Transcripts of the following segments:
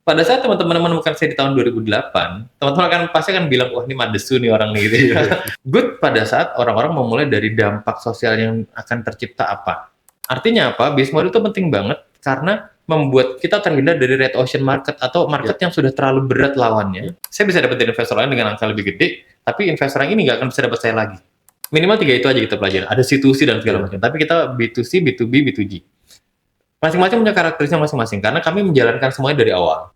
pada saat teman-teman menemukan saya di tahun 2008, teman-teman pasti akan bilang, "Wah, ini madesu nih orang nih," gitu ya. Good pada saat orang-orang memulai dari dampak sosial yang akan tercipta apa. Artinya apa? Business model itu penting banget karena membuat kita terhindar dari red ocean market atau market yang sudah terlalu berat lawannya. Saya bisa dapetin investor lain dengan angka lebih gede, tapi investor yang ini nggak akan bisa dapat saya lagi. Minimal 3 itu aja kita pelajari. Ada C2C dan segala macam. Tapi kita B2C, B2B, B2G. Masing-masing punya karakteristiknya masing-masing karena kami menjalankan semuanya dari awal.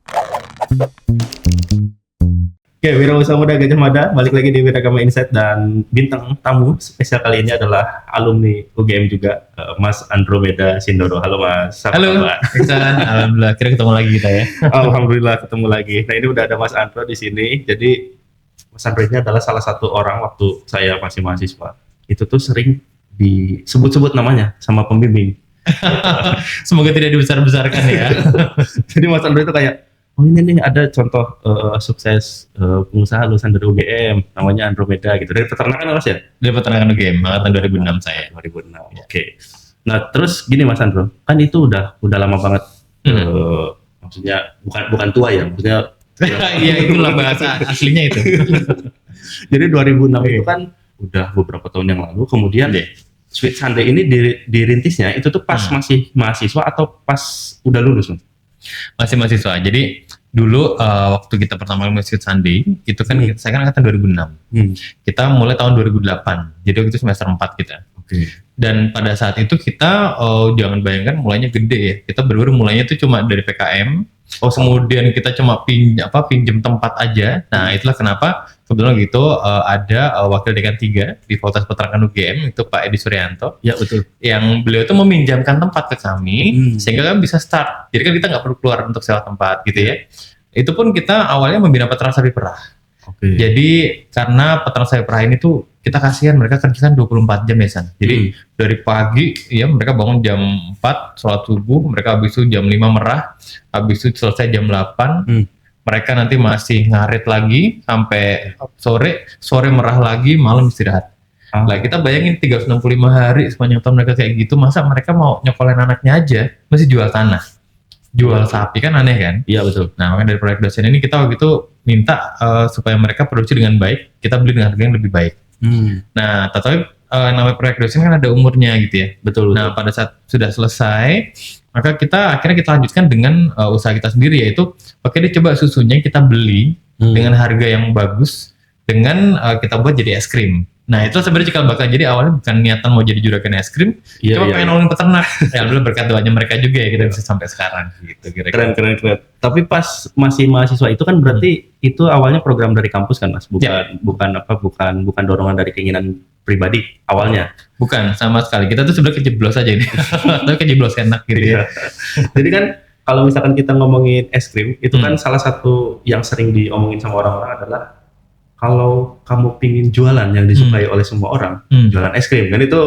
Oke, Wirausaha Muda Gajah Mada, balik lagi di Wiragama Insight dan bintang tamu spesial kali ini adalah alumni UGM juga, Mas Andromeda Sindoro. Halo Mas. Halo, alhamdulillah. Kira ketemu lagi kita ya. Alhamdulillah ketemu lagi. Nah, ini udah ada Mas Andro di sini. Jadi Mas Andro ini adalah salah satu orang waktu saya masih mahasiswa. Itu tuh sering disebut-sebut namanya sama pembimbing. Semoga tidak dibesar-besarkan ya. Jadi Mas Andro itu kayak, oh ini nih ada contoh sukses pengusaha lulusan dari UGM, namanya Andromeda gitu. Dari peternakan Mas ya? Dari peternakan UGM, angkatan 2006 saya. 2006, ya. Oke. Nah terus gini Mas Andro, kan itu udah lama banget. Maksudnya bukan tua ya, maksudnya. Iya itulah bahasa aslinya itu. Jadi 2006 itu kan udah beberapa tahun yang lalu, kemudian Sweet Sunday ini dirintisnya itu tuh pas masih mahasiswa atau pas udah lulus Mas? Masih mahasiswa. Jadi dulu waktu kita pertama kali Sweet Sunday itu kan saya kan angkatan 2006. Kita mulai tahun 2008. Jadi waktu itu semester 4 kita. Dan pada saat itu kita jangan bayangkan mulainya gede ya. Kita baru mulainya itu cuma dari PKM. Kemudian kita cuma pinjem tempat aja. Nah, itulah kenapa kebetulan gitu ada wakil dekan 3 di Fakultas Peternakan UGM itu Pak Edi Suryanto. Ya betul. Yang beliau itu meminjamkan tempat ke kami sehingga kami bisa start. Jadi kan kita nggak perlu keluar untuk sewa tempat gitu ya. Itu pun kita awalnya membina peternak sapi perah. Jadi karena peternak sapi perah ini tuh kita kasihan mereka kerja kan 24 jam ya San. Jadi dari pagi ya mereka bangun jam 4 sholat subuh, mereka habis itu jam 5 merah, habis itu selesai jam 8. Mereka nanti masih ngarit lagi sampai sore merah lagi, malam istirahat. Lah kita bayangin 365 hari sepanjang tahun mereka kayak gitu, masa mereka mau nyokolin anaknya aja masih jual tanah, jual sapi kan aneh kan? Iya betul. Nah makanya dari proyek dosen ini kita waktu itu minta supaya mereka produksi dengan baik, kita beli dengan harga yang lebih baik. Nah tetapi namanya proyek dosen kan ada umurnya gitu ya. Betul. Nah pada saat sudah selesai, maka akhirnya kita lanjutkan dengan usaha kita sendiri, yaitu oke deh coba susunya kita beli dengan harga yang bagus, dengan kita buat jadi es krim. Nah itu sebenarnya cikal bakal, jadi awalnya bukan niatan mau jadi juragan es krim, cuma pengen nolongin peternak. Ya alhamdulillah berkat doanya mereka juga ya kita bisa sampai sekarang gitu. Keren. Tapi pas masih mahasiswa itu kan berarti itu awalnya program dari kampus kan Mas, bukan dorongan dari keinginan pribadi awalnya. Bukan sama sekali. Kita tuh sebenarnya kejeblos aja ini. Tapi kejeblos enak gitu ya. Jadi kan kalau misalkan kita ngomongin es krim itu kan salah satu yang sering diomongin sama orang-orang adalah kalau kamu pingin jualan yang disukai oleh semua orang, jualan es krim. Dan itu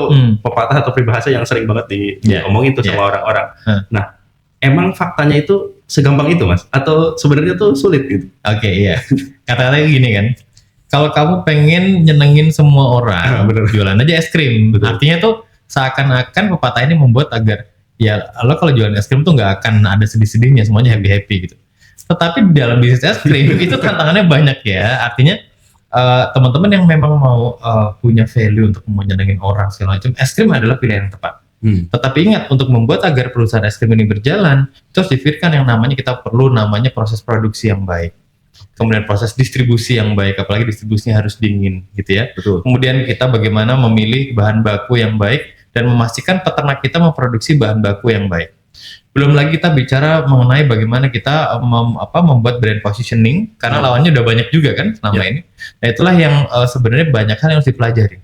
pepatah atau peribahasa yang sering banget diomongin tuh sama orang-orang. Nah, emang faktanya itu segampang itu Mas? Atau sebenarnya tuh sulit gitu? Oke, iya. Kata-katanya gini kan, kalau kamu pengen nyenengin semua orang, jualan aja es krim. Artinya tuh seakan-akan pepatah ini membuat agar ya lo kalau jualan es krim tuh nggak akan ada sedih-sedihnya, semuanya happy-happy gitu. Tetapi di dalam bisnis es krim itu tantangannya banyak ya. Artinya teman-teman yang memang mau punya value untuk menyenangin orang segala macam, es krim adalah pilihan yang tepat. Tetapi ingat, untuk membuat agar perusahaan es krim ini berjalan, itu harus dipikirkan yang namanya kita perlu namanya proses produksi yang baik. Kemudian proses distribusi yang baik, apalagi distribusinya harus dingin gitu ya. Betul. Kemudian kita bagaimana memilih bahan baku yang baik dan memastikan peternak kita memproduksi bahan baku yang baik. Belum lagi kita bicara mengenai bagaimana kita membuat brand positioning, karena lawannya udah banyak juga kan selama ini. Nah itulah yang sebenarnya banyak hal yang harus dipelajari.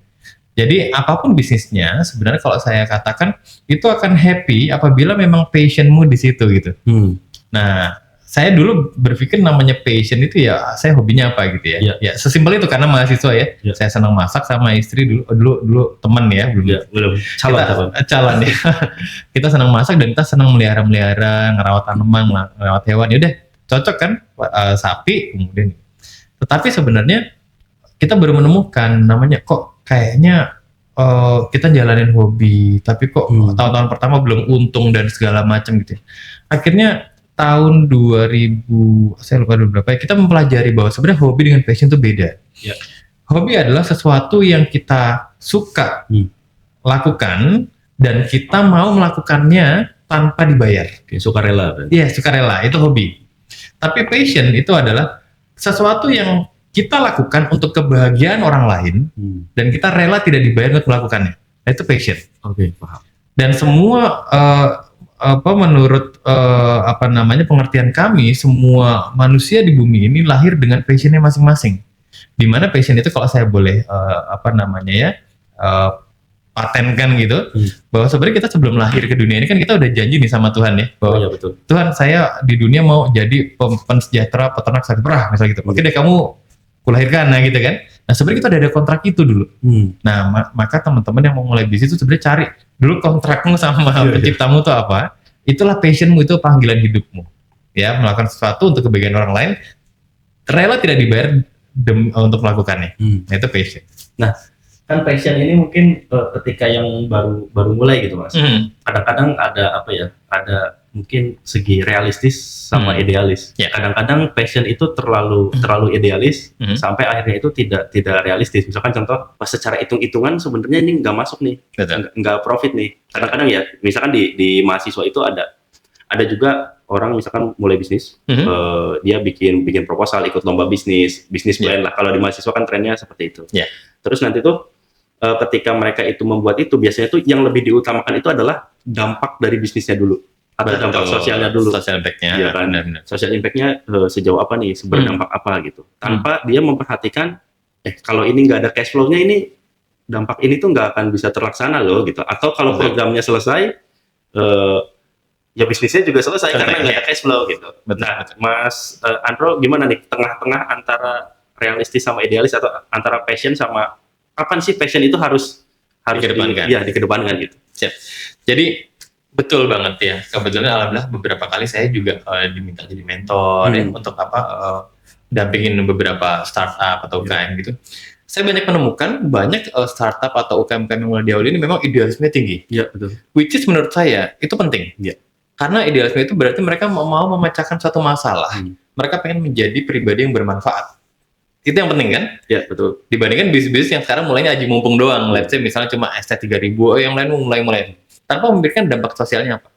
Jadi apapun bisnisnya sebenarnya kalau saya katakan itu akan happy apabila memang passionmu di situ gitu. Nah saya dulu berpikir namanya passion itu ya saya hobinya apa gitu ya. Ya sesimpel itu karena mahasiswa ya. Saya senang masak sama istri dulu teman ya, belum calon ya. Kita senang masak dan kita senang melihara ngerawat tanaman, ngerawat hewan. Ya udah cocok kan sapi kemudian. Tetapi sebenarnya kita baru menemukan namanya kok kayaknya kita jalanin hobi tapi kok tahun-tahun pertama belum untung dan segala macam gitu. Akhirnya tahun 2000, saya lupa berapa ya, kita mempelajari bahwa sebenarnya hobi dengan passion itu beda. Ya. Hobi adalah sesuatu yang kita suka lakukan dan kita mau melakukannya tanpa dibayar. Sukarela. Iya, sukarela, itu hobi. Tapi passion itu adalah sesuatu yang kita lakukan untuk kebahagiaan orang lain dan kita rela tidak dibayar untuk melakukannya. Itu passion. Oke, paham. Dan semua menurut pengertian kami, semua manusia di bumi ini lahir dengan passionnya masing-masing. Dimana passion itu kalau saya boleh patenkan gitu, bahwa sebenarnya kita sebelum lahir ke dunia ini kan kita udah janji nih sama Tuhan ya, bahwa betul. Tuhan, saya di dunia mau jadi pensejahtera peternak sapi perah misalnya gitu. Oke deh, kamu kulahirkan, nah gitu kan. Nah sebenarnya kita udah ada kontrak itu dulu. Nah maka teman-teman yang mau mulai bisnis itu sebenarnya cari dulu kontrakmu sama penciptamu tuh apa. Itulah passionmu, itu panggilan hidupmu. Ya, melakukan sesuatu untuk kebaikan orang lain, rela tidak dibayar untuk melakukannya. Nah itu passion. Nah kan passion ini mungkin ketika yang baru mulai gitu Mas. Kadang-kadang ada ada mungkin segi realistis sama idealis. Kadang-kadang passion itu terlalu idealis sampai akhirnya itu tidak realistis. Misalkan contoh pas secara hitung-hitungan sebenarnya ini nggak masuk nih, nggak profit nih. Kadang-kadang ya, misalkan di mahasiswa itu ada juga orang misalkan mulai bisnis, dia bikin proposal, ikut lomba bisnis plan lah. Kalau di mahasiswa kan trennya seperti itu. Terus nanti tuh ketika mereka itu membuat itu, biasanya tuh yang lebih diutamakan itu adalah dampak dari bisnisnya dulu atau dampak sosialnya dulu. Social impact-nya. Ya kan? Social impact-nya sejauh apa nih, berdampak apa gitu. Tanpa dia memperhatikan, kalau ini nggak ada cash flow-nya, ini dampak ini tuh nggak akan bisa terlaksana loh gitu. Atau kalau programnya selesai, ya bisnisnya juga selesai karena nggak ada cash flow gitu. Nah, Mas Andro gimana nih tengah-tengah antara realistis sama idealis, atau antara passion sama kapan sih passion itu harus dikedepankan? Dikedepankan gitu. Siap. Jadi betul banget ya. Kebetulan alhamdulillah beberapa kali saya juga diminta jadi mentor ya, untuk dampingin beberapa startup atau UKM gitu. Saya banyak menemukan banyak startup atau UKM yang mulai diawali ini memang idealisme tinggi. Iya, betul. Which is menurut saya itu penting. Iya. Karena idealisme itu berarti mereka mau memecahkan suatu masalah. Mereka pengen menjadi pribadi yang bermanfaat. Itu yang penting kan? Ya, betul. Dibandingkan bisnis yang sekarang mulainya aji mumpung doang. Let's say misalnya cuma ST 3.000, yang lain mulai. Tanpa memberikan dampak sosialnya apa.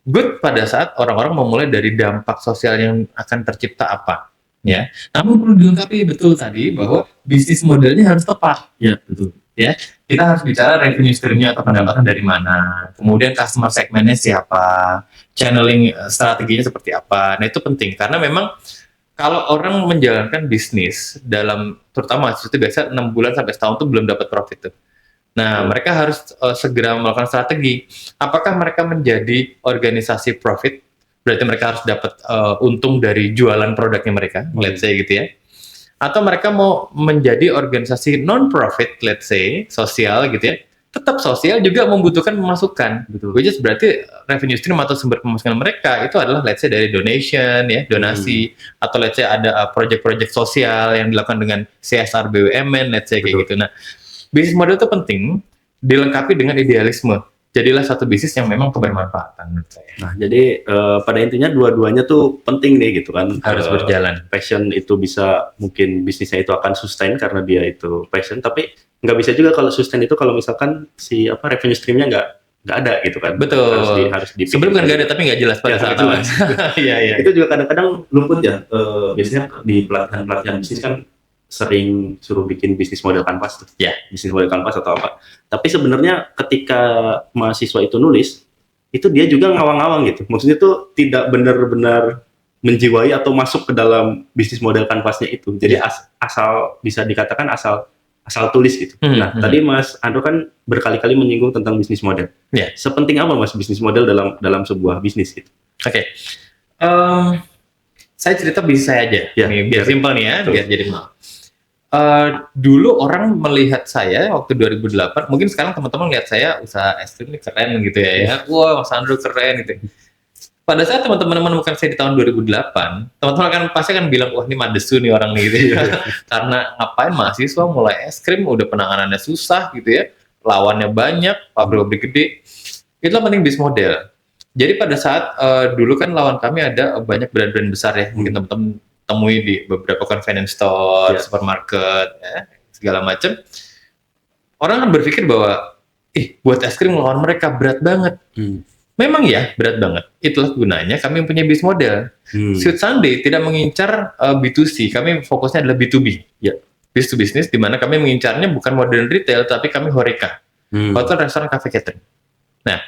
Good pada saat orang-orang memulai dari dampak sosial yang akan tercipta apa. Ya. Namun perlu dilengkapi betul tadi bahwa bisnis modelnya harus tepat. Ya, betul. Ya, kita harus bicara revenue stream-nya atau pendapatan dari mana. Kemudian customer segment-nya siapa. Channeling strateginya seperti apa. Nah, itu penting karena memang kalau orang menjalankan bisnis dalam, terutama itu biasa 6 bulan sampai setahun tuh belum dapat profit tuh. Nah, mereka harus segera melakukan strategi. Apakah mereka menjadi organisasi profit? Berarti mereka harus dapat untung dari jualan produknya mereka, let's say gitu ya. Atau mereka mau menjadi organisasi non-profit, let's say, sosial gitu ya. Tetap sosial juga membutuhkan pemasukan. Which is berarti revenue stream atau sumber pemasukan mereka itu adalah let's say dari donation ya, donasi, atau let's say ada project-project sosial yang dilakukan dengan CSR BUMN, let's say kayak gitu. Nah, bisnis model itu penting dilengkapi dengan idealisme. Jadilah satu bisnis yang memang kebermanfaatan menurut saya. Nah, jadi pada intinya dua-duanya tuh penting nih gitu kan. Harus berjalan. Passion itu bisa, mungkin bisnisnya itu akan sustain karena dia itu passion, tapi nggak bisa juga kalau sustain itu kalau misalkan si revenue streamnya nggak ada gitu kan. Betul. Harus dipikir. Sebenarnya nggak ada tapi nggak jelas pada saat awal. Iya. Itu juga kadang-kadang luput ya. Biasanya di pelatihan bisnis kan sering suruh bikin bisnis model kanvas tuh. Ya. Bisnis model kanvas atau apa. Tapi sebenarnya ketika mahasiswa itu nulis, itu dia juga ngawang-ngawang gitu. Maksudnya tuh tidak benar-benar menjiwai atau masuk ke dalam bisnis model kanvasnya itu. Jadi asal bisa dikatakan asal tulis gitu. Tadi Mas Andro kan berkali-kali menyinggung tentang bisnis model. Sepenting apa Mas bisnis model dalam sebuah bisnis gitu? Oke. Saya cerita bisnis saya aja. Biar simpel nih ya, biar jadi mal. Dulu orang melihat saya waktu 2008, mungkin sekarang teman-teman lihat saya usaha es krim ini keren gitu ya. Wah, Mas Andro keren gitu. Pada saat teman-teman menemukan saya di tahun 2008, teman-teman kan pasti kan bilang, wah ini madesu nih orang nih gitu. Karena ngapain mahasiswa mulai es krim, udah penanganannya susah gitu ya, lawannya banyak, pabrik-pabrik gede. Itulah penting bisnis model. Jadi pada saat dulu kan lawan kami ada banyak brand-brand besar ya, mungkin teman-teman temui di beberapa convenience store, supermarket, ya, segala macam. Orang kan berpikir bahwa, buat es krim lawan mereka berat banget. Memang ya, berat banget. Itulah gunanya kami punya bisnis model. Sweet Sunday tidak mengincar B2C, kami fokusnya adalah B2B. Ya, business to business, di mana kami mengincarnya bukan modern retail, tapi kami Horeca. Hotel, restoran, cafe, catering. Nah,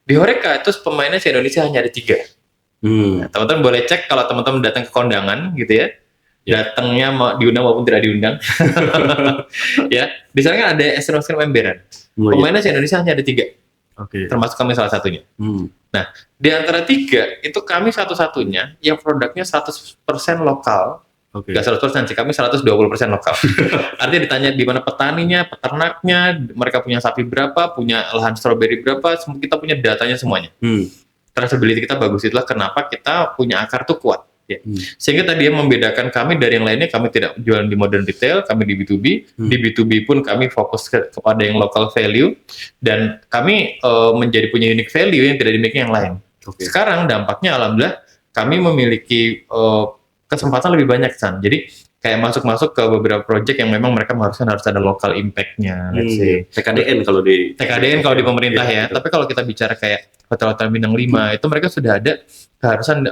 di Horeca itu pemainnya di Indonesia hanya ada 3. Nah, teman-teman boleh cek kalau teman-teman datang ke kondangan gitu ya. Datangnya diundang maupun tidak diundang. Ya, di sana kan ada es krim emberan. Pemainnya di Indonesia hanya ada 3. Termasuk kami salah satunya. Nah, di antara 3 itu kami satu-satunya yang produknya 100% lokal. Gak 100% sih, kami 120% lokal. Artinya ditanya di mana petaninya, peternaknya, mereka punya sapi berapa, punya lahan stroberi berapa, kita punya datanya semuanya. Traceability kita bagus, itulah kenapa kita punya akar tuh kuat. Ya. Sehingga tadi yang membedakan kami dari yang lainnya, kami tidak jualan di modern retail, kami di B2B. Di B2B pun kami fokus kepada yang local value, dan kami menjadi punya unique value yang tidak dimiliki yang lain. Sekarang dampaknya alhamdulillah kami memiliki kesempatan lebih banyak, San. Jadi kayak masuk ke beberapa project yang memang mereka harus ada local impact-nya, let's say. TKDN kalau di pemerintah ya. Tapi kalau kita bicara kayak hotel-hotel bintang 5, itu mereka sudah ada keharusan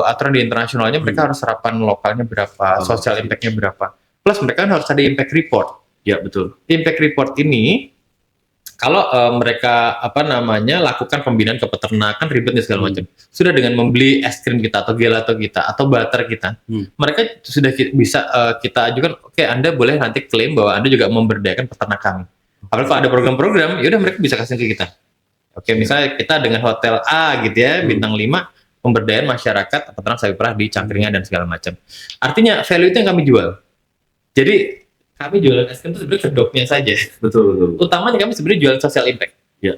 aturan di internasionalnya, mereka harus serapan lokalnya berapa, social impact-nya berapa. Plus mereka harus ada impact report. Ya, betul. Impact report ini kalau mereka lakukan pembinaan ke peternakan ribetnya segala macam. Sudah dengan membeli es krim kita atau gelato kita atau butter kita, mereka sudah bisa kita ajukan, oke, Anda boleh nanti klaim bahwa Anda juga memberdayakan peternak kami. Apalagi kalau ada program-program, yaudah mereka bisa kasih ke kita. Oke, misalnya kita dengan hotel A gitu ya, bintang 5, pemberdayaan masyarakat peternak sapi perah di Cangkringan dan segala macam. Artinya value itu yang kami jual. Jadi kami jualan es krim itu sebenarnya kedoknya saja. Betul. Utamanya kami sebenarnya jualan social impact. Ya.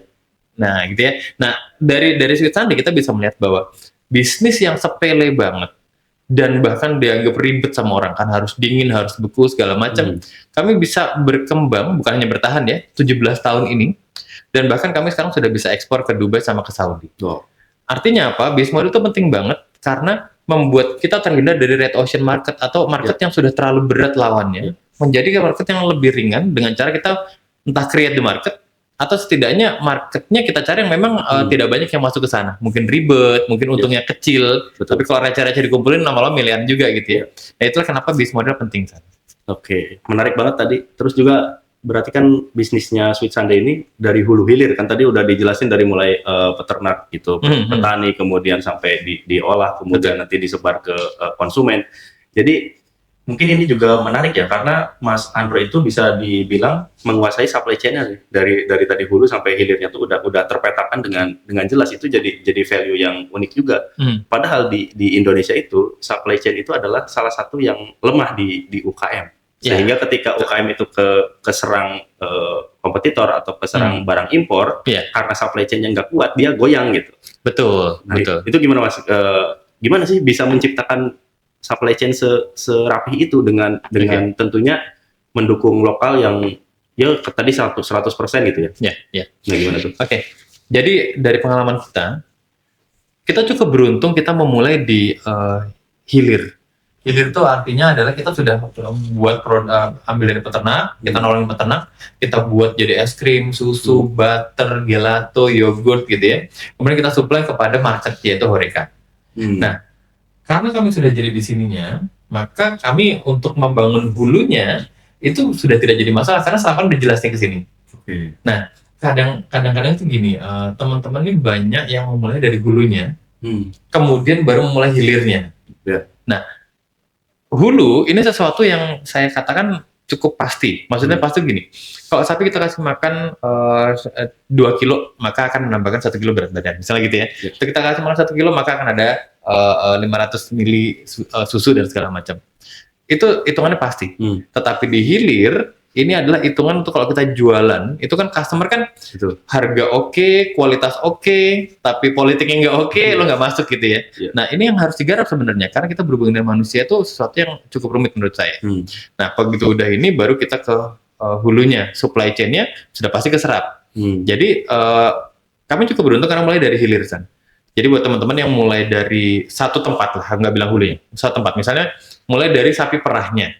Nah, gitu ya. Nah, dari Sweet Sunday kita bisa melihat bahwa bisnis yang sepele banget dan bahkan dianggap ribet sama orang, kan harus dingin, harus beku segala macam. Kami bisa berkembang, bukan hanya bertahan ya, 17 tahun ini. Dan bahkan kami sekarang sudah bisa ekspor ke Dubai sama ke Saudi. Artinya apa? Bisnis model itu penting banget karena membuat kita terhindar dari red ocean market atau market yang sudah terlalu berat lawannya, menjadi market yang lebih ringan dengan cara kita entah create the market atau setidaknya marketnya kita cari yang memang tidak banyak yang masuk ke sana. Mungkin ribet, mungkin untungnya kecil, tapi kalau receh-receh dikumpulin lama-lama miliaran juga gitu ya. Nah, itulah kenapa bisnis model penting. Oke, menarik banget tadi. Terus juga berarti kan bisnisnya Sweet Sunday ini dari hulu hilir kan, tadi udah dijelasin dari mulai peternak gitu, petani, kemudian sampai diolah, kemudian nanti disebar ke konsumen. Jadi mungkin ini juga menarik ya, karena Mas Andro itu bisa dibilang menguasai supply chain-nya dari tadi hulu sampai hilirnya tuh udah terpetakan dengan jelas. Itu jadi value yang unik juga. Padahal di Indonesia itu supply chain itu adalah salah satu yang lemah di UKM. Sehingga ketika UKM itu keserang kompetitor atau keserang barang impor, karena supply chain-nya nggak kuat, dia goyang gitu. Betul. Itu gimana Mas? Gimana sih bisa menciptakan supply chain serapih itu dengan tentunya mendukung lokal yang ya tadi 100% gitu ya? Ya. Nah, gimana tuh? Oke. Jadi dari pengalaman kita cukup beruntung kita memulai di hilir. Hilir itu artinya adalah kita sudah buat produk, ambil dari peternak, kita nolongin peternak, kita buat jadi es krim, susu, butter, gelato, yogurt gitu ya. Kemudian kita supply kepada market yaitu Horeca. Nah, karena kami sudah jadi di sininya, maka kami untuk membangun hulunya itu sudah tidak jadi masalah karena selama udah jelasnya ke sini. Nah, kadang-kadang itu gini, teman-teman ini banyak yang memulai dari hulunya, kemudian baru memulai hilirnya. Nah, hulu ini sesuatu yang saya katakan cukup pasti. Maksudnya pasti gini, kalau sapi kita kasih makan 2 kilo, maka akan menambahkan 1 kilo berat badan. Misalnya gitu ya. Kalau kita kasih makan 1 kilo, maka akan ada 500 mili susu dan segala macam. Itu hitungannya pasti. Tetapi di hilir, ini adalah hitungan untuk kalau kita jualan, itu kan customer kan harga oke, kualitas oke, tapi politiknya nggak oke, lo nggak masuk gitu ya. Nah, ini yang harus digarap sebenarnya, karena kita berhubungan dengan manusia itu sesuatu yang cukup rumit menurut saya. Nah, begitu udah ini, baru kita ke hulunya, supply chain-nya sudah pasti keserap. Jadi, kami cukup beruntung karena mulai dari hilir, San. Jadi buat teman-teman yang mulai dari satu tempat lah, nggak bilang hulunya, satu tempat. Misalnya mulai dari sapi perahnya,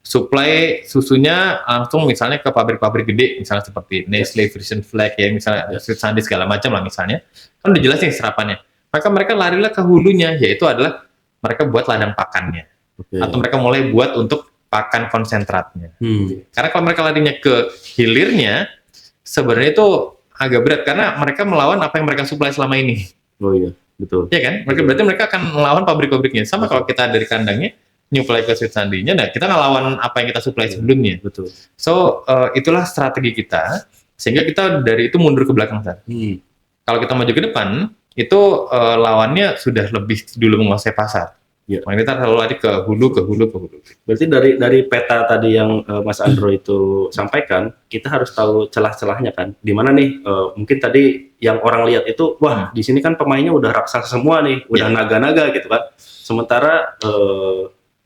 supply susunya langsung misalnya ke pabrik-pabrik gede, misalnya seperti Nestle, Frisian Flag ya, misalnya Sweet Sandy segala macam lah misalnya. Kan udah jelas nih serapannya. Maka mereka larilah ke hulunya, yaitu adalah mereka buat ladang pakannya. Atau mereka mulai buat untuk pakan konsentratnya. Karena kalau mereka larinya ke hilirnya, sebenarnya itu agak berat karena mereka melawan apa yang mereka supply selama ini. Oh iya, betul. Iya kan? Berarti mereka akan melawan pabrik-pabriknya. Sama kalau kita dari kandangnya nyuplai ke Sweet Sandy-nya, nah kita ngelawan apa yang kita supply sebelumnya. Betul. So, itulah strategi kita, sehingga kita dari itu mundur ke belakang. Kalau kita maju ke depan, itu lawannya sudah lebih dulu menguasai pasar. Makanya kita selalu lari ke hulu. Berarti dari peta tadi yang Mas Andro itu sampaikan, kita harus tahu celah-celahnya kan. Di mana nih? Mungkin tadi yang orang lihat itu, wah di sini kan pemainnya udah raksasa semua nih, udah naga-naga gitu kan. Sementara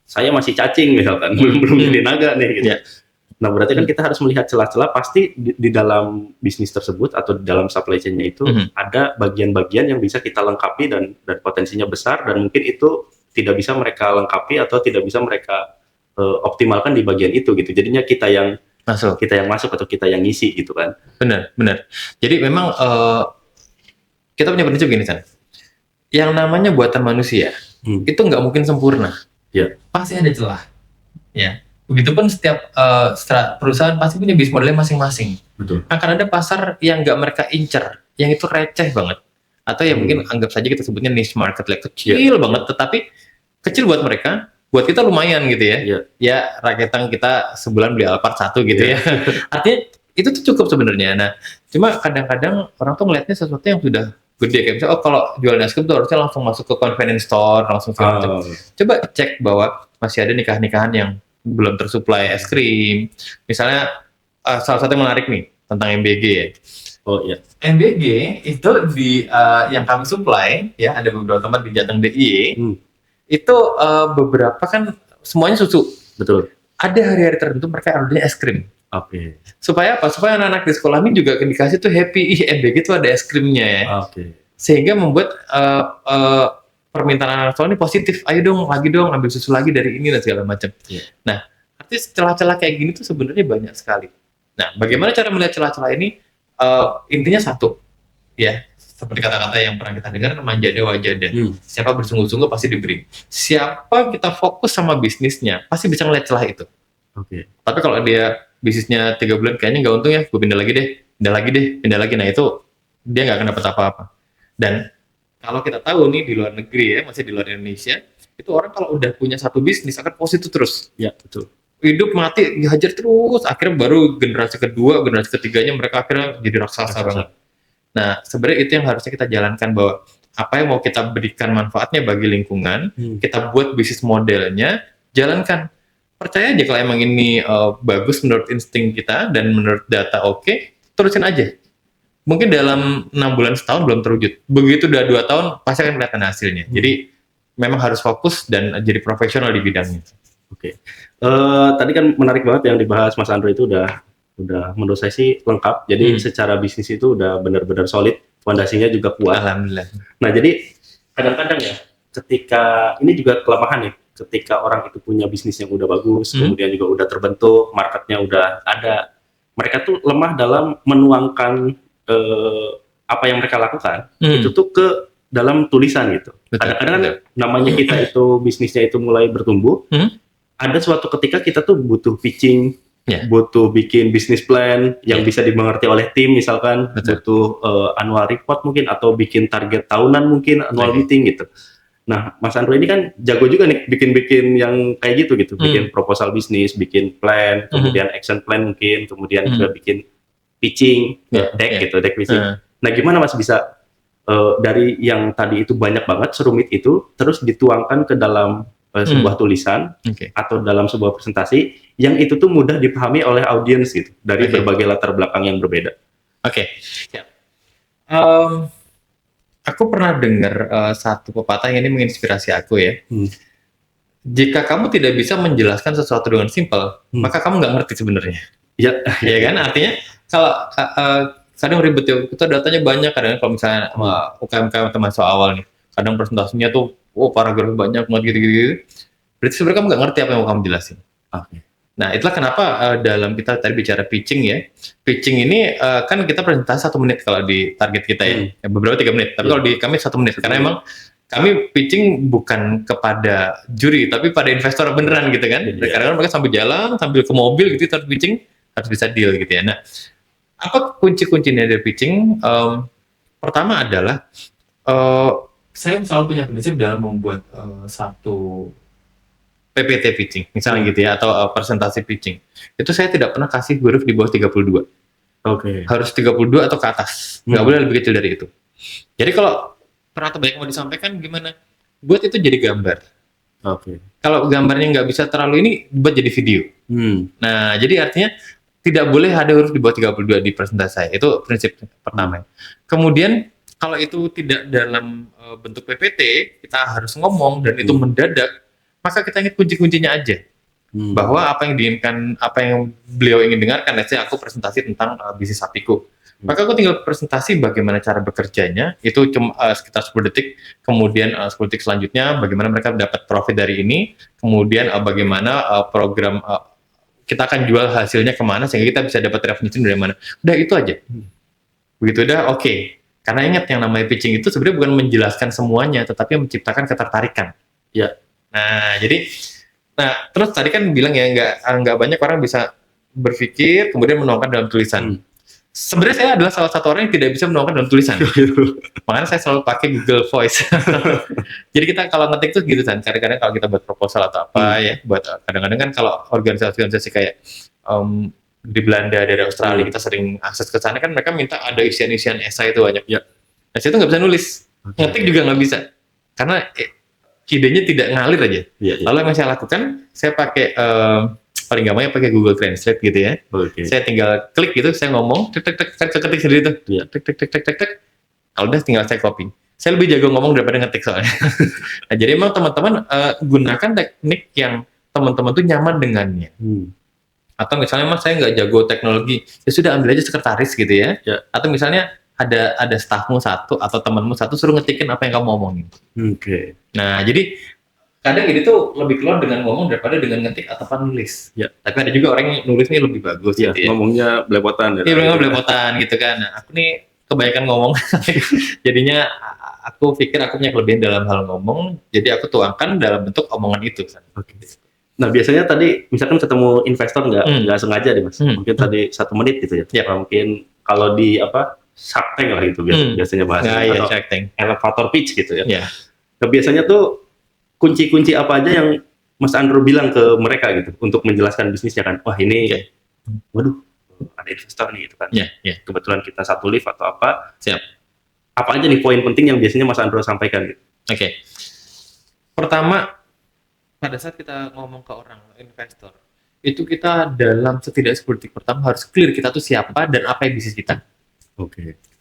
saya masih cacing misalkan, belum jadi naga nih. Gitu. Nah berarti kan kita harus melihat celah-celah. Pasti di dalam bisnis tersebut atau di dalam supply chain-nya itu ada bagian-bagian yang bisa kita lengkapi dan potensinya besar dan mungkin itu tidak bisa mereka lengkapi atau tidak bisa mereka optimalkan di bagian itu gitu. Jadinya kita yang masuk atau kita yang ngisi gitu kan. Benar. Jadi memang kita punya prinsip gini San. Yang namanya buatan manusia itu nggak mungkin sempurna. Pasti ada celah. Ya. Begitupun setiap perusahaan pasti punya bisnis modelnya masing-masing. Betul. Akan ada pasar yang nggak mereka incer, yang itu receh banget. Atau yang mungkin anggap saja kita sebutnya niche market, like kecil banget, tetapi kecil buat mereka, buat kita lumayan gitu ya. Ya rakyatan kita sebulan beli Alphard 1 gitu ya. Artinya itu tuh cukup sebenarnya. Nah, cuma kadang-kadang orang tuh ngelihatnya sesuatu yang sudah gede kayak misalnya, kalau jualan es krim tuh harusnya langsung masuk ke convenience store, langsung segala macam. Coba cek bahwa masih ada nikahan-nikahan yang belum tersuplai es krim. Misalnya salah satu yang menarik nih tentang MBG ya. MBG itu di yang kami supply ya, ada beberapa tempat di Jateng DIY. Itu beberapa kan semuanya susu. Betul. Ada hari-hari tertentu mereka ordernya es krim. Supaya apa? Supaya anak-anak di sekolah ini juga dikasih tuh happy, MBG tuh ada es krimnya ya. Sehingga membuat permintaan anak sekolah ini positif. Ayo dong, lagi dong, ambil susu lagi dari ini dan segala macam. Nah, artinya celah-celah kayak gini tuh sebenarnya banyak sekali. Nah, bagaimana cara melihat celah-celah ini? Intinya satu, ya seperti kata-kata yang pernah kita dengar, manjada wajada. Siapa bersungguh-sungguh pasti diberi. Siapa kita fokus sama bisnisnya pasti bisa ngeliat celah itu. Tapi kalau dia bisnisnya 3 bulan kayaknya nggak untung ya, gue pindah lagi. Nah itu dia nggak akan dapat apa-apa. Dan kalau kita tahu nih di luar negeri ya, masih di luar Indonesia, itu orang kalau udah punya satu bisnis akan positif terus. Betul. Hidup mati dihajar terus, akhirnya baru generasi kedua, generasi ketiganya mereka akhirnya jadi raksasa banget. Nah, sebenarnya itu yang harusnya kita jalankan, bahwa apa yang mau kita berikan manfaatnya bagi lingkungan, kita buat bisnis modelnya, jalankan. Percaya aja kalau emang ini bagus menurut insting kita dan menurut data terusin aja. Mungkin dalam 6 bulan setahun belum terwujud. Begitu udah 2 tahun pasti akan kelihatan hasilnya. Jadi memang harus fokus dan jadi profesional di bidangnya. Tadi kan menarik banget yang dibahas Mas Andro itu udah menurut saya sih lengkap. Jadi secara bisnis itu udah benar-benar solid, fondasinya juga kuat. Alhamdulillah. Nah jadi kadang-kadang ya, ketika ini juga kelemahan ya, ketika orang itu punya bisnis yang udah bagus, kemudian juga udah terbentuk, marketnya udah ada, mereka tuh lemah dalam menuangkan apa yang mereka lakukan itu tuh ke dalam tulisan gitu. Kadang-kadang kan namanya kita itu bisnisnya itu mulai bertumbuh. Ada suatu ketika kita tuh butuh pitching, butuh bikin bisnis plan yang bisa dimengerti oleh tim misalkan, butuh annual report mungkin, atau bikin target tahunan mungkin, annual meeting gitu. Nah, Mas Andro ini kan jago juga nih bikin-bikin yang kayak gitu, bikin proposal bisnis, bikin plan, kemudian action plan mungkin, kemudian juga bikin pitching, deck pitching. Nah, gimana Mas bisa dari yang tadi itu banyak banget, serumit itu, terus dituangkan ke dalam sebuah tulisan atau dalam sebuah presentasi yang itu tuh mudah dipahami oleh audiens gitu dari berbagai latar belakang yang berbeda. Aku pernah dengar satu pepatah yang ini menginspirasi aku ya. Jika kamu tidak bisa menjelaskan sesuatu dengan simpel, maka kamu nggak ngerti sebenarnya. Ya kan, artinya kalau kadang ribet ya, kita datanya banyak, kadang kalau misalnya UKM atau mahasiswa awal nih, kadang presentasinya tuh paragraf banyak banget gitu-gitu. Berarti sebenarnya kamu nggak ngerti apa yang mau kamu jelasin. Oke. Nah, itulah kenapa dalam kita tadi bicara pitching ya. Pitching ini kan kita presentasi 1 menit kalau di target kita ya. Beberapa 3 menit. Tapi kalau di kami 1 menit. Karena emang kami pitching bukan kepada juri, tapi pada investor beneran gitu kan. Kadang-kadang mereka sambil jalan, sambil ke mobil gitu, terus pitching, harus bisa deal gitu ya. Nah, apa kunci-kuncinya dari pitching? Pertama adalah, saya selalu punya prinsip dalam membuat satu PPT pitching, misalnya gitu ya, atau presentasi pitching. Itu saya tidak pernah kasih huruf di bawah 32. Oke. Harus 32 atau ke atas. Nggak boleh lebih kecil dari itu. Jadi kalau ternyata banyak mau disampaikan, gimana? Buat itu jadi gambar. Oke. Kalau gambarnya nggak bisa terlalu ini, buat jadi video. Nah, jadi artinya tidak boleh ada huruf di bawah 32 di presentasi saya. Itu prinsip pertama. Kemudian, kalau itu tidak dalam bentuk PPT, kita harus ngomong dan itu mendadak, maka kita ingat kunci-kuncinya aja. Bahwa apa yang diinginkan, apa yang beliau ingin dengarkan, let's say aku presentasi tentang bisnis sapiku. Maka aku tinggal presentasi bagaimana cara bekerjanya, itu cuma sekitar 10 detik, kemudian 10 detik selanjutnya bagaimana mereka dapat profit dari ini, kemudian bagaimana program kita akan jual hasilnya kemana sehingga kita bisa dapat revenue dari mana. Udah itu aja. Begitu udah oke. Karena ingat yang namanya pitching itu sebenarnya bukan menjelaskan semuanya, tetapi menciptakan ketertarikan. Ya. Nah, terus tadi kan bilang ya nggak banyak orang bisa berpikir kemudian menuangkan dalam tulisan. Sebenarnya saya adalah salah satu orang yang tidak bisa menuangkan dalam tulisan. Makanya saya selalu pakai Google Voice. Jadi kita kalau ngetik tuh gitu kan. Kadang-kadang kalau kita buat proposal atau apa ya, buat kadang-kadang kan kalau organisasi-organisasi kayak di Belanda, dari Australia, kita sering akses ke sana kan mereka minta ada isian-isian esai itu banyak. Ya. Nah, saya tuh nggak bisa nulis. Ngetik juga nggak bisa. Karena idenya tidak ngalir aja. Lalu yang saya lakukan, saya pakai paling gampangnya pakai Google Translate gitu ya. Saya tinggal klik gitu, saya ngomong, ketik sendiri tuh. Kalau udah tinggal saya copy. Saya lebih jago ngomong daripada ngetik soalnya. Nah, jadi emang teman-teman gunakan teknik yang teman-teman tuh nyaman dengannya. Atau misalnya mas saya nggak jago teknologi, ya sudah ambil aja sekretaris gitu ya. Atau misalnya ada stafmu satu atau temanmu satu suruh ngetikin apa yang kamu omongin. Nah, jadi kadang ini tuh lebih keluar dengan ngomong daripada dengan ngetik atau nulis. Tapi ada juga orang yang nulis nih lebih bagus gitu ya. Ngomongnya belepotan. Iya, belepotan gitu kan. Nah, aku nih kebanyakan ngomong. Jadinya aku pikir aku punya kelebihan dalam hal ngomong, jadi aku tuangkan dalam bentuk omongan itu kan. Nah, biasanya tadi misalkan ketemu investor nggak sengaja deh mas. Mungkin tadi 1 menit gitu ya. Mungkin kalau di Shark Tank lah itu biasanya bahasanya, atau elevator pitch gitu ya. Nah, biasanya tuh kunci-kunci apa aja yang Mas Andro bilang ke mereka gitu untuk menjelaskan bisnisnya kan? Wah ini, waduh ada investor nih gitu kan. Kebetulan kita satu lift atau apa. Apa aja nih poin penting yang biasanya Mas Andro sampaikan gitu? Pertama, pada saat kita ngomong ke orang investor, itu kita dalam setidaknya 10 detik pertama harus clear kita tuh siapa dan apa yang bisnis kita.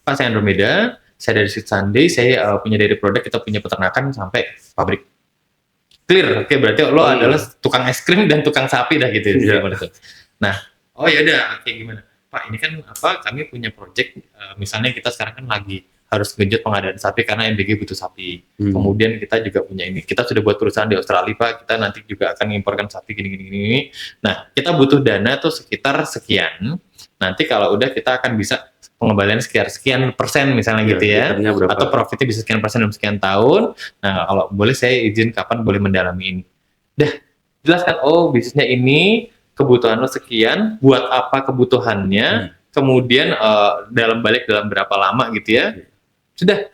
Pak, saya Andromeda, saya dari Sweet Sunday, saya punya dari produk, kita punya peternakan sampai pabrik. Clear, berarti lo adalah tukang es krim dan tukang sapi dah gitu. Nah, ya udah, gimana? Pak, ini kan kami punya project, misalnya kita sekarang kan lagi harus genjot pengadaan sapi karena MBG butuh sapi. Kemudian kita juga punya ini, kita sudah buat perusahaan di Australia Pak, kita nanti juga akan mengimporkan sapi gini. Nah, kita butuh dana tuh sekitar sekian. Nanti kalau udah kita akan bisa pengembalian sekian persen misalnya gitu ya, atau profitnya bisa sekian persen dalam sekian tahun. Nah, kalau boleh saya izin kapan boleh mendalami ini. Dah, jelaskan, bisnisnya ini, kebutuhan lo sekian, buat apa kebutuhannya, kemudian dalam berapa lama gitu ya. Sudah,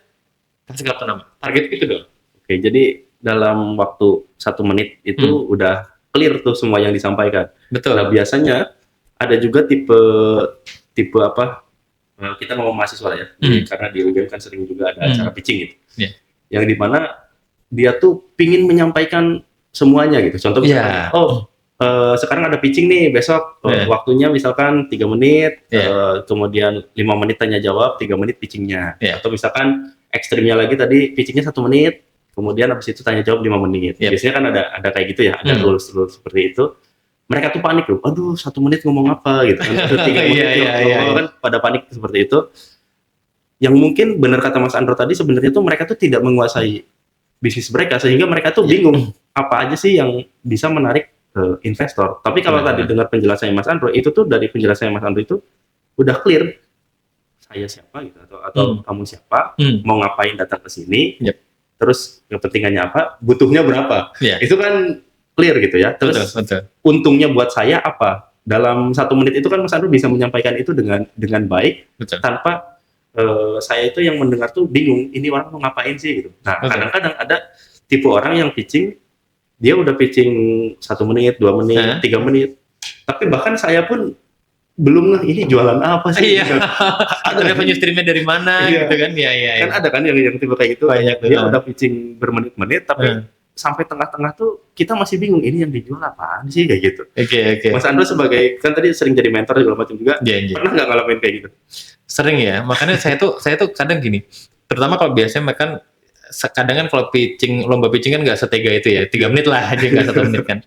kasih kartu nama. Target itu dong. Jadi dalam waktu 1 menit itu udah clear tuh semua yang disampaikan. Betul. Nah, biasanya ada juga tipe kita ngomong mahasiswa ya, karena di UGM kan sering juga ada acara pitching gitu, yang dimana dia tuh pingin menyampaikan semuanya gitu. Contoh misalkan, sekarang ada pitching nih, besok waktunya misalkan 3 menit, kemudian 5 menit tanya jawab, 3 menit pitchingnya, atau misalkan ekstrimnya lagi tadi pitchingnya 1 menit, kemudian habis itu tanya jawab 5 menit. Biasanya kan ada kayak gitu ya, ada rules seperti itu. mereka tuh panik loh, aduh 1 menit ngomong apa gitu kan, atau 3 menit ngomong kan, pada panik seperti itu. Yang mungkin benar kata Mas Andro tadi, sebenarnya tuh mereka tuh tidak menguasai bisnis mereka, sehingga mereka tuh bingung apa aja sih yang bisa menarik investor. Tapi kalau tadi dengar penjelasannya Mas Andro, itu tuh dari penjelasannya Mas Andro itu udah clear, saya siapa gitu, atau kamu siapa, mau ngapain datang ke sini, terus kepentingannya apa, butuhnya berapa, itu kan clear gitu ya. Terus betul. Untungnya buat saya apa? Dalam 1 menit itu kan Mas Andro bisa menyampaikan itu dengan baik, tanpa saya itu yang mendengar tuh bingung, ini orang mau ngapain sih gitu. Nah, kadang-kadang ada tipe orang yang pitching, dia udah pitching 1 menit, 2 menit, 3 menit, tapi bahkan saya pun belum ini jualan apa sih? Iya. Atau revenue streamnya dari mana gitu kan? Iya. Kan ada kan yang tipe kayak gitu. Banyak, dia udah pitching bermenit-menit, tapi sampai tengah-tengah tuh kita masih bingung, ini yang dijual apaan sih kayak gitu. Oke. Mas Andro sebagai, kan tadi sering jadi mentor segala macam juga, pernah nggak ngalamin kayak gitu? Sering ya, makanya saya tuh kadang gini, terutama kalau biasanya kan kadang kan kalau lomba pitching kan nggak setega itu ya, 3 menit lah aja, nggak 1 menit kan.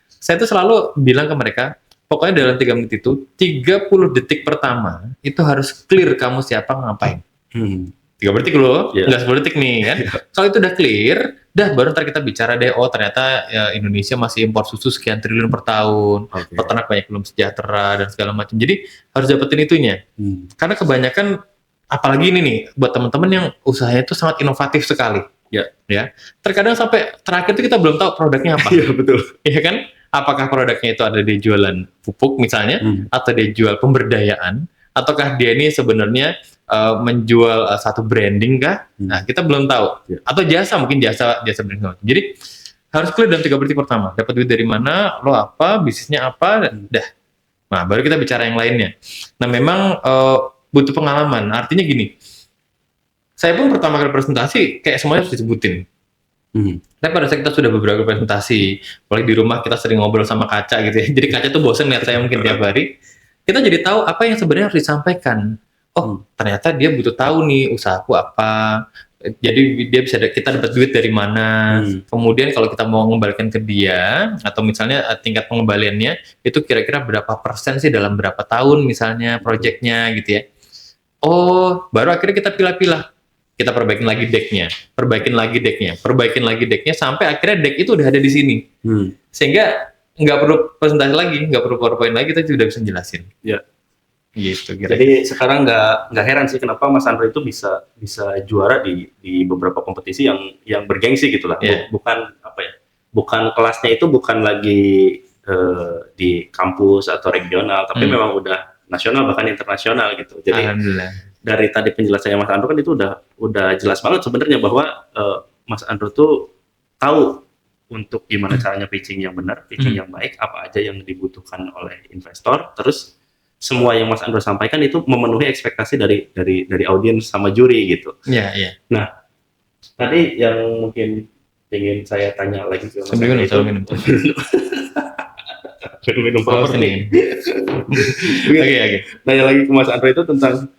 Saya tuh selalu bilang ke mereka, pokoknya dalam 3 menit itu, 30 detik pertama itu harus clear kamu siapa ngapain. 3 detik loh, nggak 10 detik nih kan. Kalau itu udah clear, baru ntar kita bicara deh, oh ternyata Indonesia masih impor susu sekian triliun per tahun, peternak banyak belum sejahtera dan segala macam. Jadi harus dapetin itunya. Karena kebanyakan, apalagi ini nih, buat teman-teman yang usahanya itu sangat inovatif sekali. Ya. Terkadang sampai terakhir itu kita belum tahu produknya apa. Iya, betul. Iya kan? Apakah produknya itu ada di jualan pupuk misalnya, atau dia jual pemberdayaan, ataukah dia ini sebenarnya menjual satu branding kah? Nah, kita belum tahu. Atau mungkin jasa branding. Jadi harus clear dalam 3 detik pertama. Dapat duit dari mana, lo apa, bisnisnya apa, dah. Nah, baru kita bicara yang lainnya. Nah, memang butuh pengalaman. Artinya gini, saya pun pertama kali presentasi kayak semuanya harus disebutin. Tapi pada saat kita sudah beberapa presentasi, apalagi di rumah kita sering ngobrol sama kaca gitu ya. Jadi kaca tuh bosen lihat saya mungkin tiap hari. Kita jadi tahu apa yang sebenarnya harus disampaikan. Oh, ternyata dia butuh tahu nih usahaku apa. Jadi dia kita dapat duit dari mana. Kemudian kalau kita mau mengembalikan ke dia, atau misalnya tingkat pengembaliannya itu kira-kira berapa persen sih dalam berapa tahun misalnya proyeknya gitu ya. Oh, baru akhirnya kita pilah-pilah. Kita perbaikin lagi decknya sampai akhirnya deck itu udah ada di sini. Sehingga nggak perlu presentasi lagi, nggak perlu PowerPoint lagi, kita sudah bisa jelasin. Ya. Gitu. Jadi sekarang nggak heran sih kenapa Mas Andro itu bisa juara di beberapa kompetisi yang bergengsi gitu lah. Bukan kelasnya itu bukan lagi di kampus atau regional, tapi memang udah nasional bahkan internasional gitu. Jadi dari tadi penjelasannya Mas Andro kan itu udah jelas banget sebenarnya bahwa Mas Andro tuh tahu untuk gimana caranya pitching yang benar, pitching yang baik, apa aja yang dibutuhkan oleh investor, terus semua yang Mas Andro sampaikan itu memenuhi ekspektasi dari audiens sama juri gitu. Iya. Nah, tadi yang mungkin ingin saya tanya lagi ke Mas Andro itu minum power nih. Oke. Nanya lagi ke Mas Andro itu tentang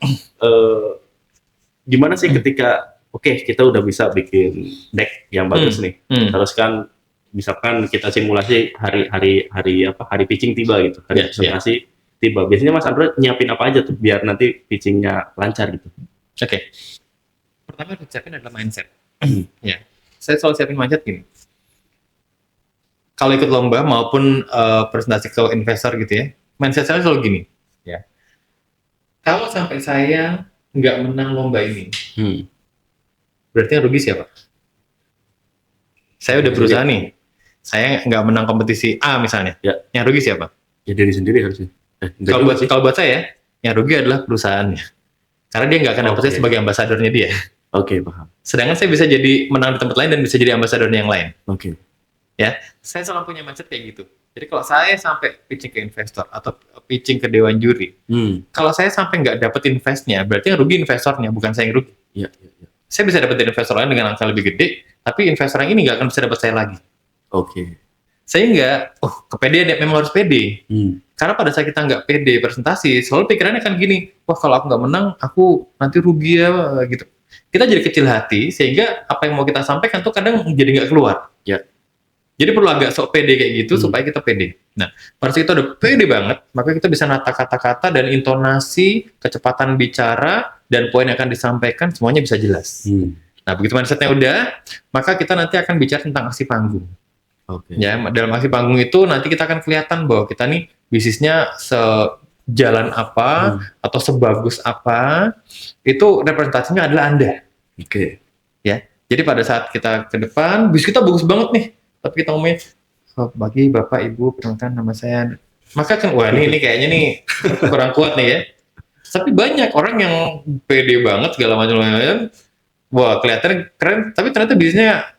gimana sih ketika kita udah bisa bikin deck yang bagus nih. Terus kan misalkan kita simulasi hari pitching tiba gitu, hari presentasi tiba. Biasanya Mas Andro nyiapin apa aja tuh biar nanti pitchingnya lancar gitu? Oke. Pertama yang disiapin adalah mindset. Ya. Saya selalu siapin mindset gini. Kalau ikut lomba maupun presentasi ke investor gitu ya, mindset saya selalu gini, ya. Kalau sampai saya nggak menang lomba ini, berarti yang rugi siapa? Saya udah berusaha nih, saya nggak menang kompetisi A misalnya, yang rugi siapa? Ya diri sendiri harusnya. Kalau buat saya, yang rugi adalah perusahaannya, karena dia nggak akan dapat saya sebagai ambasadornya dia. Oke, paham. Sedangkan saya bisa jadi menang di tempat lain dan bisa jadi ambasadornya yang lain. Oke. Ya, saya selalu punya mindset kayak gitu. Jadi kalau saya sampai pitching ke investor atau pitching ke dewan juri, kalau saya sampai nggak dapet investnya, berarti yang rugi investornya, bukan saya yang rugi. Iya. Saya bisa dapetin investor lain dengan angka lebih gede, tapi investor yang ini nggak akan bisa dapat saya lagi. Oke. Sehingga, kepedean memang harus pede. Karena pada saat kita nggak pede presentasi, selalu pikirannya kan gini, wah kalau aku nggak menang, aku nanti rugi ya, gitu. Kita jadi kecil hati, sehingga apa yang mau kita sampaikan tuh kadang jadi nggak keluar. Ya. Jadi perlu agak sok pede kayak gitu supaya kita pede. Nah, pada saat kita udah pede banget, maka kita bisa nata kata-kata dan intonasi, kecepatan bicara, dan poin yang akan disampaikan semuanya bisa jelas. Nah, begitu mindsetnya udah, maka kita nanti akan bicara tentang aksi panggung. Ya, dalam aksi panggung itu nanti kita akan kelihatan bahwa kita nih bisnisnya sejalan apa atau sebagus apa, itu representasinya adalah Anda. Ya, jadi pada saat kita ke depan, bisnis kita bagus banget nih, tapi kita ngomongin, bagi Bapak Ibu perkenalkan nama saya, maka kan wah ini kayaknya nih kurang kuat nih ya. Tapi banyak orang yang pede banget segala macam, wah kelihatan keren, tapi ternyata bisnisnya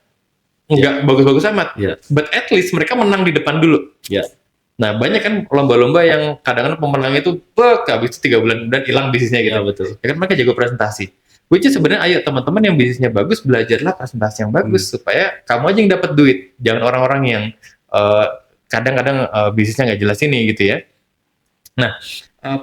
nggak bagus-bagus amat. But at least mereka menang di depan dulu. Nah, banyak kan lomba-lomba yang kadang-kadang pemenang itu habis 3 bulan kemudian hilang bisnisnya gitu. Betul. Ya kan mereka jago presentasi. Which is sebenarnya ayo teman-teman yang bisnisnya bagus, belajarlah presentasi yang bagus supaya kamu aja yang dapat duit. Jangan orang-orang yang kadang-kadang bisnisnya nggak jelas ini gitu ya. Nah,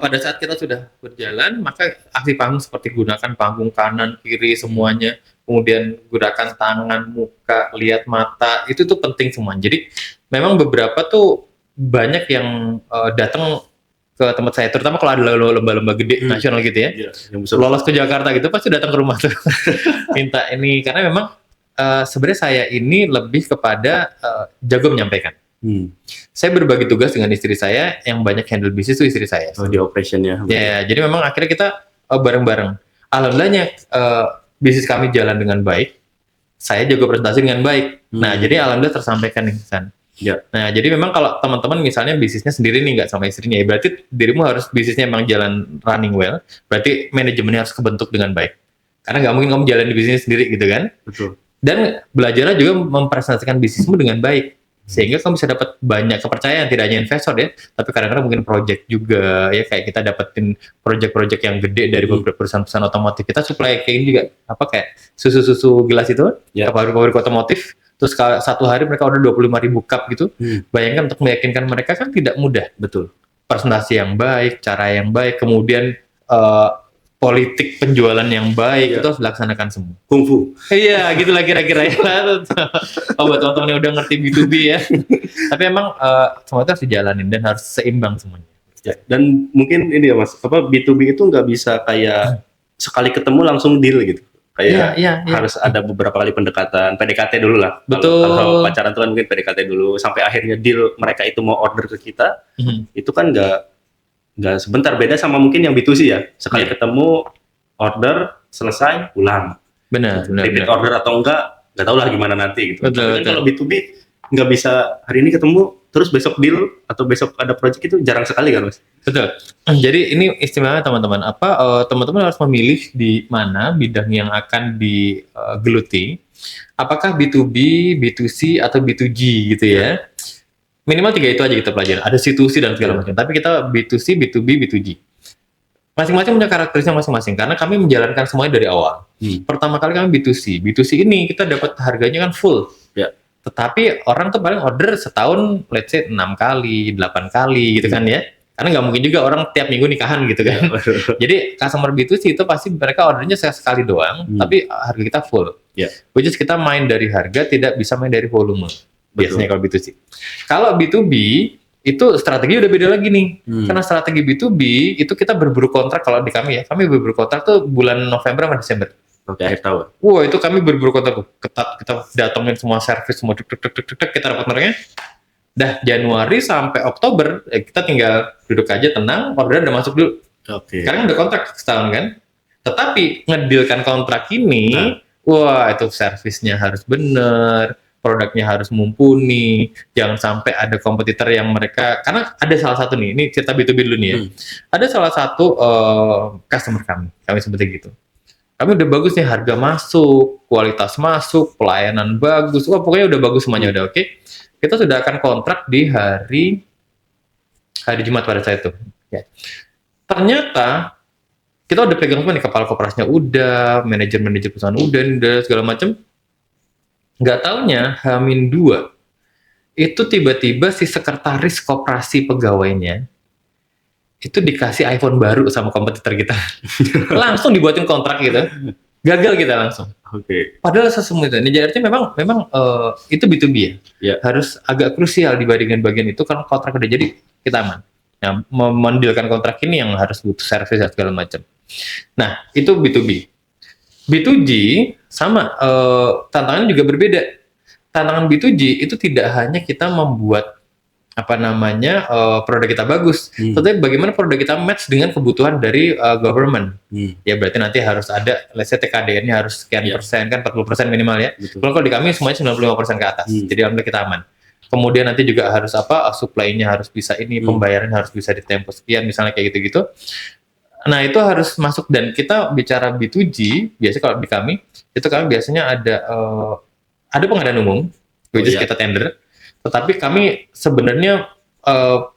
pada saat kita sudah berjalan, maka aksi panggung seperti gunakan panggung kanan, kiri, semuanya. Kemudian gunakan tangan, muka, lihat mata, itu tuh penting semua. Jadi memang beberapa tuh banyak yang datang ke tempat saya, terutama kalau ada lomba-lomba gede nasional gitu ya, lolos ke Jakarta gitu pasti datang ke rumah tuh minta ini, karena memang sebenarnya saya ini lebih kepada jago menyampaikan. Saya berbagi tugas dengan istri saya, yang banyak handle bisnis itu istri saya. Di operationnya. Ya, jadi memang akhirnya kita bareng-bareng. Alhamdulillahnya bisnis kami jalan dengan baik, saya jago presentasi dengan baik. Nah, jadi alhamdulillah tersampaikan nih San. Nah, jadi memang kalau teman-teman misalnya bisnisnya sendiri nih nggak sama istrinya, ya berarti dirimu harus bisnisnya emang jalan running well, berarti manajemennya harus kebentuk dengan baik. Karena nggak mungkin kamu jalan di bisnis sendiri gitu kan. Betul. Dan belajarlah juga mempresentasikan bisnismu dengan baik, sehingga kamu bisa dapat banyak kepercayaan, tidak hanya investor ya, tapi kadang-kadang mungkin project juga ya, kayak kita dapetin project-project yang gede dari beberapa perusahaan-perusahaan otomotif. Kita supply kayak ini juga, apa kayak susu-susu gelas itu ke pabrik-pabrik otomotif, terus satu hari mereka order 25.000 cup gitu. Bayangkan untuk meyakinkan mereka kan tidak mudah. Betul. Presentasi yang baik, cara yang baik, kemudian politik penjualan yang baik, itu harus dilaksanakan semua. Kungfu. Iya, gitulah kira-kira ya. Buat teman-teman yang udah ngerti B2B ya. Tapi emang semua itu harus dijalanin dan harus seimbang semuanya. Dan mungkin ini ya Mas, B2B itu nggak bisa kayak sekali ketemu langsung deal gitu. Kayak harus ada beberapa kali pendekatan, PDKT dulu lah. Betul. Kalau pacaran tuh kan mungkin PDKT dulu, sampai akhirnya deal mereka itu mau order ke kita, itu kan nggak sebentar, beda sama mungkin yang B2C ya, sekali ketemu order selesai pulang. Benar. Repeat order atau nggak tahu lah gimana nanti gitu. Betul. Kalau B2B nggak bisa hari ini ketemu terus besok deal atau besok ada project, itu jarang sekali kan Mas. Betul. Jadi ini istimewa teman-teman, teman-teman harus memilih di mana bidang yang akan digeluti, apakah B2B, B2C atau B2G gitu ya. Minimal 3 itu aja kita pelajari. Ada situasi dan segala macam. Tapi kita B2C, B2B, B2G. Masing-masing punya karakteristiknya masing-masing. Karena kami menjalankan semuanya dari awal. Pertama kali kami B2C. B2C ini kita dapat harganya kan full. Tetapi orang tuh paling order setahun, let's say 6 kali, 8 kali gitu kan ya. Karena nggak mungkin juga orang tiap minggu nikahan gitu kan. Jadi customer B2C itu pasti mereka ordernya sekali doang, tapi harga kita full. Which is kita main dari harga, tidak bisa main dari volume. Biasanya kalau B2C. Kalau B2B itu strategi udah beda lagi nih. Karena strategi B2B itu kita berburu kontrak, kalau di kami ya. Kami berburu kontrak tuh bulan November sama Desember. Oke, akhir tahun. Wah, itu kami berburu kontrak ketat, kita datengin semua servis, semua kita dapat kontraknya. Dah Januari sampai Oktober kita tinggal duduk aja tenang, order udah masuk dulu. Sekarang udah kontrak setahun kan. Tetapi ngedilkan kontrak ini, wah itu servisnya harus bener, produknya harus mumpuni, jangan sampai ada kompetitor yang mereka, karena ada salah satu nih, ini cerita B2B dulu nih ya, ada salah satu customer kami sebutnya gitu, kami udah bagus nih, harga masuk, kualitas masuk, pelayanan bagus, wah pokoknya udah bagus semuanya, udah oke. Kita sudah akan kontrak di hari Jumat pada saat itu. Ya. Ternyata kita udah pegang semua nih, kepala koperasinya udah, manajer perusahaan udah segala macam. Nggak taunya H-2 itu tiba-tiba si sekretaris koperasi pegawainya itu dikasih iPhone baru sama kompetitor kita. Langsung dibuatin kontrak gitu. Gagal kita langsung. Oke. Padahal sesungguhnya jadi artinya memang itu B2B ya. Ya. Harus agak krusial dibandingkan bagian itu kalau kontrak udah jadi kita aman. Nah, mendilkan kontrak ini yang harus butuh servis dan segala macam. Nah, itu B2B. B2G sama tantangannya juga berbeda. Tantangan B2G itu tidak hanya kita membuat produk kita bagus, tetapi bagaimana produk kita match dengan kebutuhan dari government. Ya berarti nanti harus ada, let's say TKDN-nya harus sekian persen, kan 40% minimal ya. Kalau di kami semuanya 95% ke atas, jadi alhamdulillah kita aman. Kemudian nanti juga harus supply-nya harus bisa ini, pembayaran harus bisa di tempo sekian, misalnya kayak gitu-gitu. Nah itu harus masuk, dan kita bicara B2G, biasanya kalau di kami, itu kami biasanya ada pengadaan umum, which is kita tender. Tetapi kami sebenarnya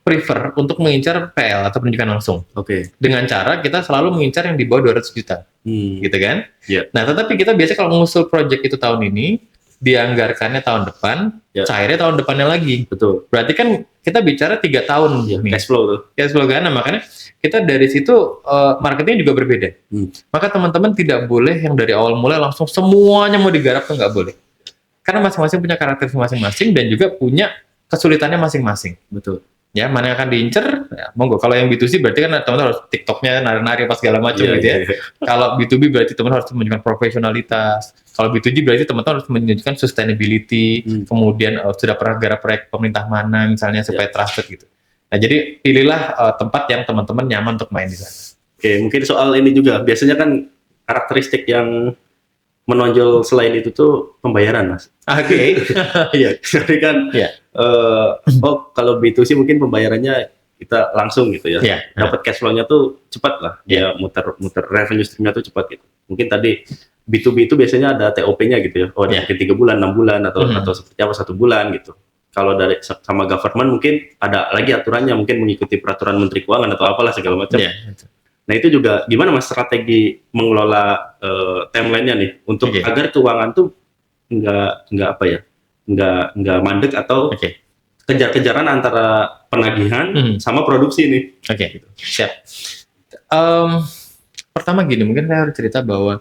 prefer untuk mengincar PL atau penunjukan langsung. Oke. Dengan cara kita selalu mengincar yang di bawah 200 juta. Gitu kan? Yeah. Nah, tetapi kita biasanya kalau mengusul project itu tahun ini, dianggarkannya tahun depan, cairnya tahun depannya lagi. Betul. Berarti kan kita bicara 3 tahun nih. Cash flow tuh. Cash flow kan, nah, makanya kita dari situ marketingnya juga berbeda. Maka teman-teman tidak boleh yang dari awal mulai langsung semuanya mau digarap, tuh nggak boleh. Karena masing-masing punya karakteristik masing-masing dan juga punya kesulitannya masing-masing. Betul. Ya, mana yang akan diincer, ya, monggo. Kalau yang B2C berarti kan teman-teman harus TikToknya nari-nari apa segala macam gitu ya. Kalau B2B berarti teman harus menunjukkan profesionalitas. Kalau B2G berarti teman-teman harus menunjukkan sustainability. Kemudian sudah pernah garap proyek pemerintah mana misalnya supaya trusted gitu. Nah, jadi pilihlah tempat yang teman-teman nyaman untuk main di sana. Oke, mungkin soal ini juga biasanya kan karakteristik yang menonjol selain itu tuh pembayaran, Mas. Oke. Iya. Jadi kan kalau B2C mungkin pembayarannya kita langsung gitu ya. Dapat cash flow-nya tuh cepat lah. Ya muter revenue stream-nya tuh cepat gitu. Mungkin tadi B2B itu biasanya ada TOP-nya gitu ya. Oh, ada mungkin 3 bulan, 6 bulan atau seperti apa 1 bulan gitu. Kalau dari sama government mungkin ada lagi aturannya, mungkin mengikuti peraturan Menteri Keuangan atau apalah segala macam. Nah itu juga gimana Mas strategi mengelola timeline-nya nih untuk agar keuangan tuh nggak mandek atau kejar-kejaran antara penagihan sama produksi nih. Gitu. Siap. Pertama gini, mungkin saya harus cerita bahwa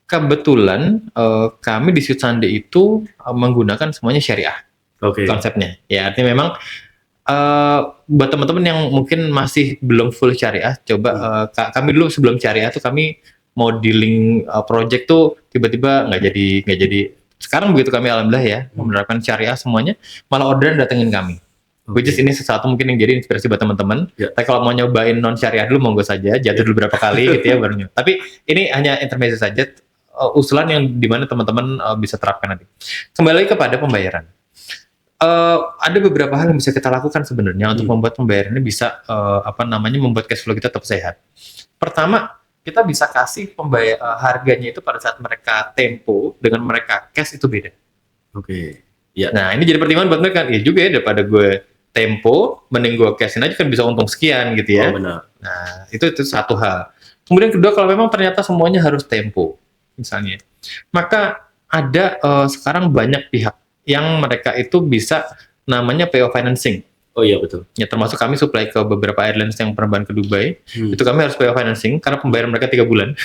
kebetulan kami di Sweet Sunday itu menggunakan semuanya syariah. Konsepnya. Ya artinya memang buat teman-teman yang mungkin masih belum full syariah, coba kami dulu sebelum syariah tuh kami mau dealing project tuh tiba-tiba nggak jadi. Sekarang begitu kami alhamdulillah ya menerapkan syariah semuanya, malah orderan datengin kami. Which is ini sesuatu mungkin yang jadi inspirasi buat teman-teman. Tapi kalau mau nyobain non syariah dulu monggo saja, jatuh dulu berapa kali gitu ya baru nyoba. Tapi ini hanya intermezzo saja, usulan yang dimana teman-teman bisa terapkan nanti. Kembali lagi kepada pembayaran. Ada beberapa hal yang bisa kita lakukan sebenarnya untuk membuat pembayaran ini bisa membuat cash flow kita tetap sehat. Pertama, kita bisa kasih harganya itu pada saat mereka tempo dengan mereka cash itu beda. Nah ini jadi pertimbangan buat mereka. Ya juga ya, daripada gue tempo, mending gue cashin aja kan bisa untung sekian gitu ya. Benar. Nah itu satu hal. Kemudian kedua, kalau memang ternyata semuanya harus tempo misalnya, maka ada sekarang banyak pihak yang mereka itu bisa namanya PO financing. Oh iya betul. Ya termasuk kami supply ke beberapa airlines yang penerbangan ke Dubai. Itu kami harus PO financing karena pembayaran mereka 3 bulan.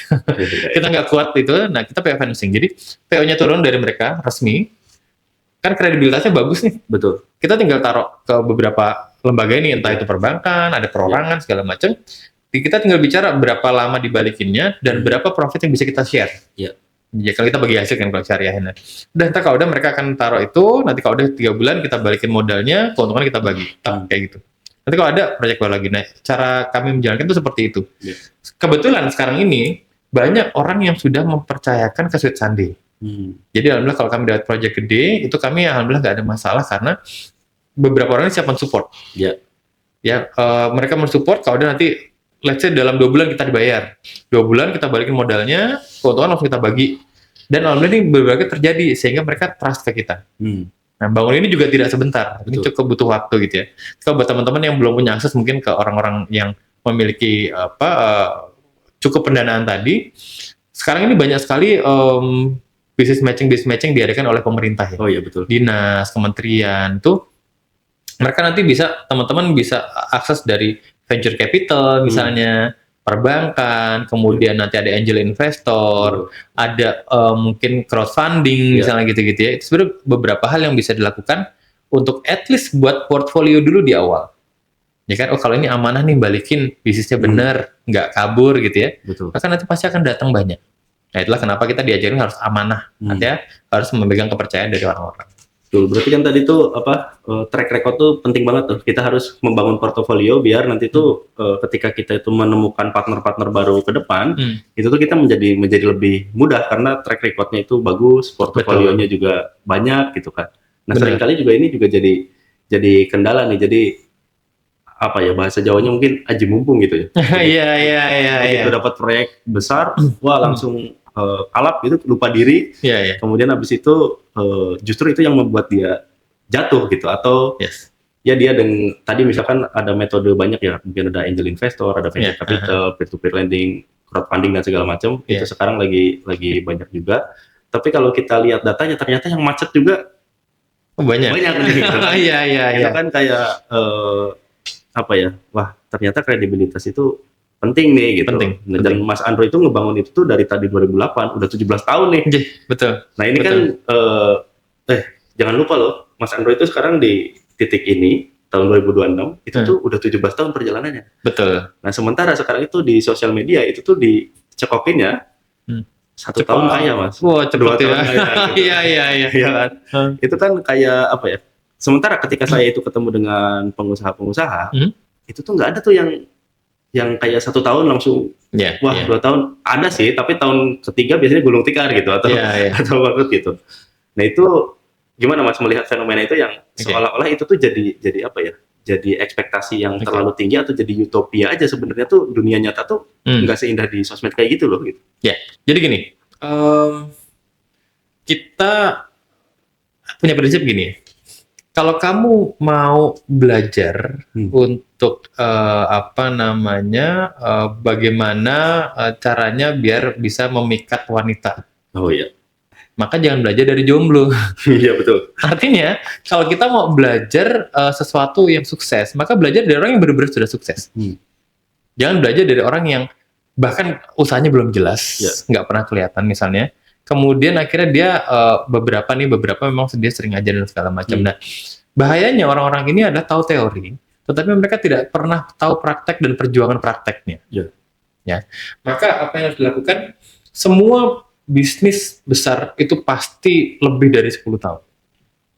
Kita nggak kuat itu, nah kita PO financing. Jadi PO-nya turun dari mereka resmi, kan kredibilitasnya bagus nih. Betul. Kita tinggal taruh ke beberapa lembaga ini, entah itu perbankan, ada perorangan segala macam. Kita tinggal bicara berapa lama dibalikinnya dan berapa profit yang bisa kita share. Ya kalau kita bagi hasil kan kalau syariahnya. Udah ntar kalau udah mereka akan taruh itu, nanti kalau udah 3 bulan kita balikin modalnya, keuntungan kita bagi. Kayak gitu. Nanti kalau ada proyek baru lagi. Nah, cara kami menjalankan itu seperti itu. Kebetulan sekarang ini banyak orang yang sudah mempercayakan ke Sweet Sunday. Jadi alhamdulillah kalau kami dapat proyek gede, itu kami alhamdulillah nggak ada masalah karena beberapa orang siap mensupport. Mereka mensupport kalau udah nanti let's say dalam 2 bulan kita dibayar. 2 bulan kita balikin modalnya, keuntungan langsung kita bagi. Dan alhamdulillah ini beberapa terjadi sehingga mereka trust ke kita. Nah, bangun ini juga tidak sebentar. Ini cukup butuh waktu gitu ya. Kalau buat teman-teman yang belum punya akses mungkin ke orang-orang yang memiliki cukup pendanaan tadi, sekarang ini banyak sekali business matching diadakan oleh pemerintah ya. Oh iya betul. Dinas, kementerian tuh mereka nanti bisa teman-teman bisa akses dari venture capital misalnya, perbankan, kemudian nanti ada angel investor, ada mungkin crowdfunding misalnya gitu-gitu ya. Itu sebenarnya beberapa hal yang bisa dilakukan untuk at least buat portfolio dulu di awal. Ya kan, oh kalau ini amanah nih balikin, bisnisnya bener, nggak kabur gitu ya. Betul. Maka nanti pasti akan datang banyak. Nah itulah kenapa kita diajarin harus amanah, artinya harus memegang kepercayaan dari orang-orang. Betul, berarti kan tadi tuh track record tuh penting banget tuh. Kita harus membangun portofolio biar nanti tuh ketika kita itu menemukan partner-partner baru ke depan, itu tuh kita menjadi lebih mudah karena track recordnya itu bagus, portofolionya juga banyak gitu kan. Nah seringkali juga ini juga jadi kendala nih. Jadi apa ya, bahasa Jawanya mungkin aji mumpung gitu ya. Iya. Begitu dapat proyek besar, wah langsung kalap gitu, lupa diri. Kemudian habis itu justru itu yang membuat dia jatuh gitu, atau ya dia tadi misalkan ada metode banyak ya, mungkin ada angel investor, ada venture capital, peer-to-peer lending, crowdfunding dan segala macam. Itu sekarang lagi banyak juga. Tapi kalau kita lihat datanya ternyata yang macet juga banyak nih, gitu. Itu kan kayak apa ya? Wah, ternyata kredibilitas itu penting nih gitu. Dan Mas Andro itu ngebangun itu tuh dari tadi 2008, udah 17 tahun nih. Betul. Nah ini kan jangan lupa loh, Mas Andro itu sekarang di titik ini tahun 2026 itu tuh udah 17 tahun perjalanannya. Betul. Nah sementara sekarang itu di sosial media itu tuh dicekokinnya 1 tahun kaya Mas. Wah, cepet ya. Iya. Kan? Itu kan kayak apa ya? Sementara ketika saya itu ketemu dengan pengusaha-pengusaha, itu tuh nggak ada tuh yang kayak 1 tahun langsung 2 tahun. Ada sih, tapi tahun ketiga biasanya gulung tikar gitu atau bangkrut gitu. Nah itu gimana Mas melihat fenomena itu yang seolah-olah itu tuh jadi apa ya? Jadi ekspektasi yang terlalu tinggi atau jadi utopia aja, sebenarnya tuh dunia nyata tuh nggak seindah di sosmed kayak gitu loh gitu. Ya, jadi gini, kita punya prinsip gini. Kalau kamu mau belajar untuk bagaimana caranya biar bisa memikat wanita. Oh iya. Maka jangan belajar dari jomblo. Iya betul. Artinya kalau kita mau belajar sesuatu yang sukses, maka belajar dari orang yang benar-benar sudah sukses. Jangan belajar dari orang yang bahkan usahanya belum jelas, nggak pernah kelihatan misalnya. Kemudian akhirnya dia beberapa memang dia sering ngajar dan segala macam. Nah, bahayanya orang-orang ini adalah tahu teori, tetapi mereka tidak pernah tahu praktek dan perjuangan prakteknya. Ya. Maka apa yang harus dilakukan? Semua bisnis besar itu pasti lebih dari 10 tahun.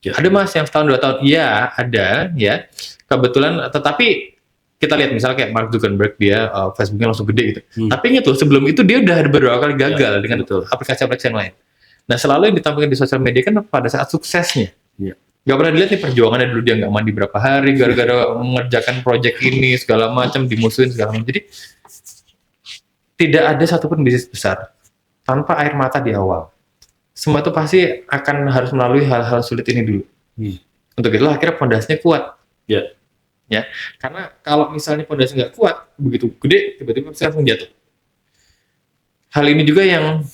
Ada Mas yang setahun 2 tahun? Iya, ada ya. Kebetulan, tetapi kita lihat misalnya kayak Mark Zuckerberg, dia Facebooknya langsung gede gitu. Tapi ingat loh, sebelum itu dia udah beberapa kali gagal dengan aplikasi-aplikasi yang lain. Nah selalu yang ditampilkan di sosial media kan pada saat suksesnya. Gak pernah dilihat nih perjuangannya dulu, dia nggak mandi berapa hari gara-gara mengerjakan proyek ini segala macam, dimusuhin segala macam. Jadi tidak ada satupun bisnis besar tanpa air mata di awal. Semua itu pasti akan harus melalui hal-hal sulit ini dulu. Untuk itulah akhirnya fondasinya kuat. Ya, karena kalau misalnya fondasi nggak kuat, begitu gede, tiba-tiba bisa langsung jatuh. Hal ini juga yang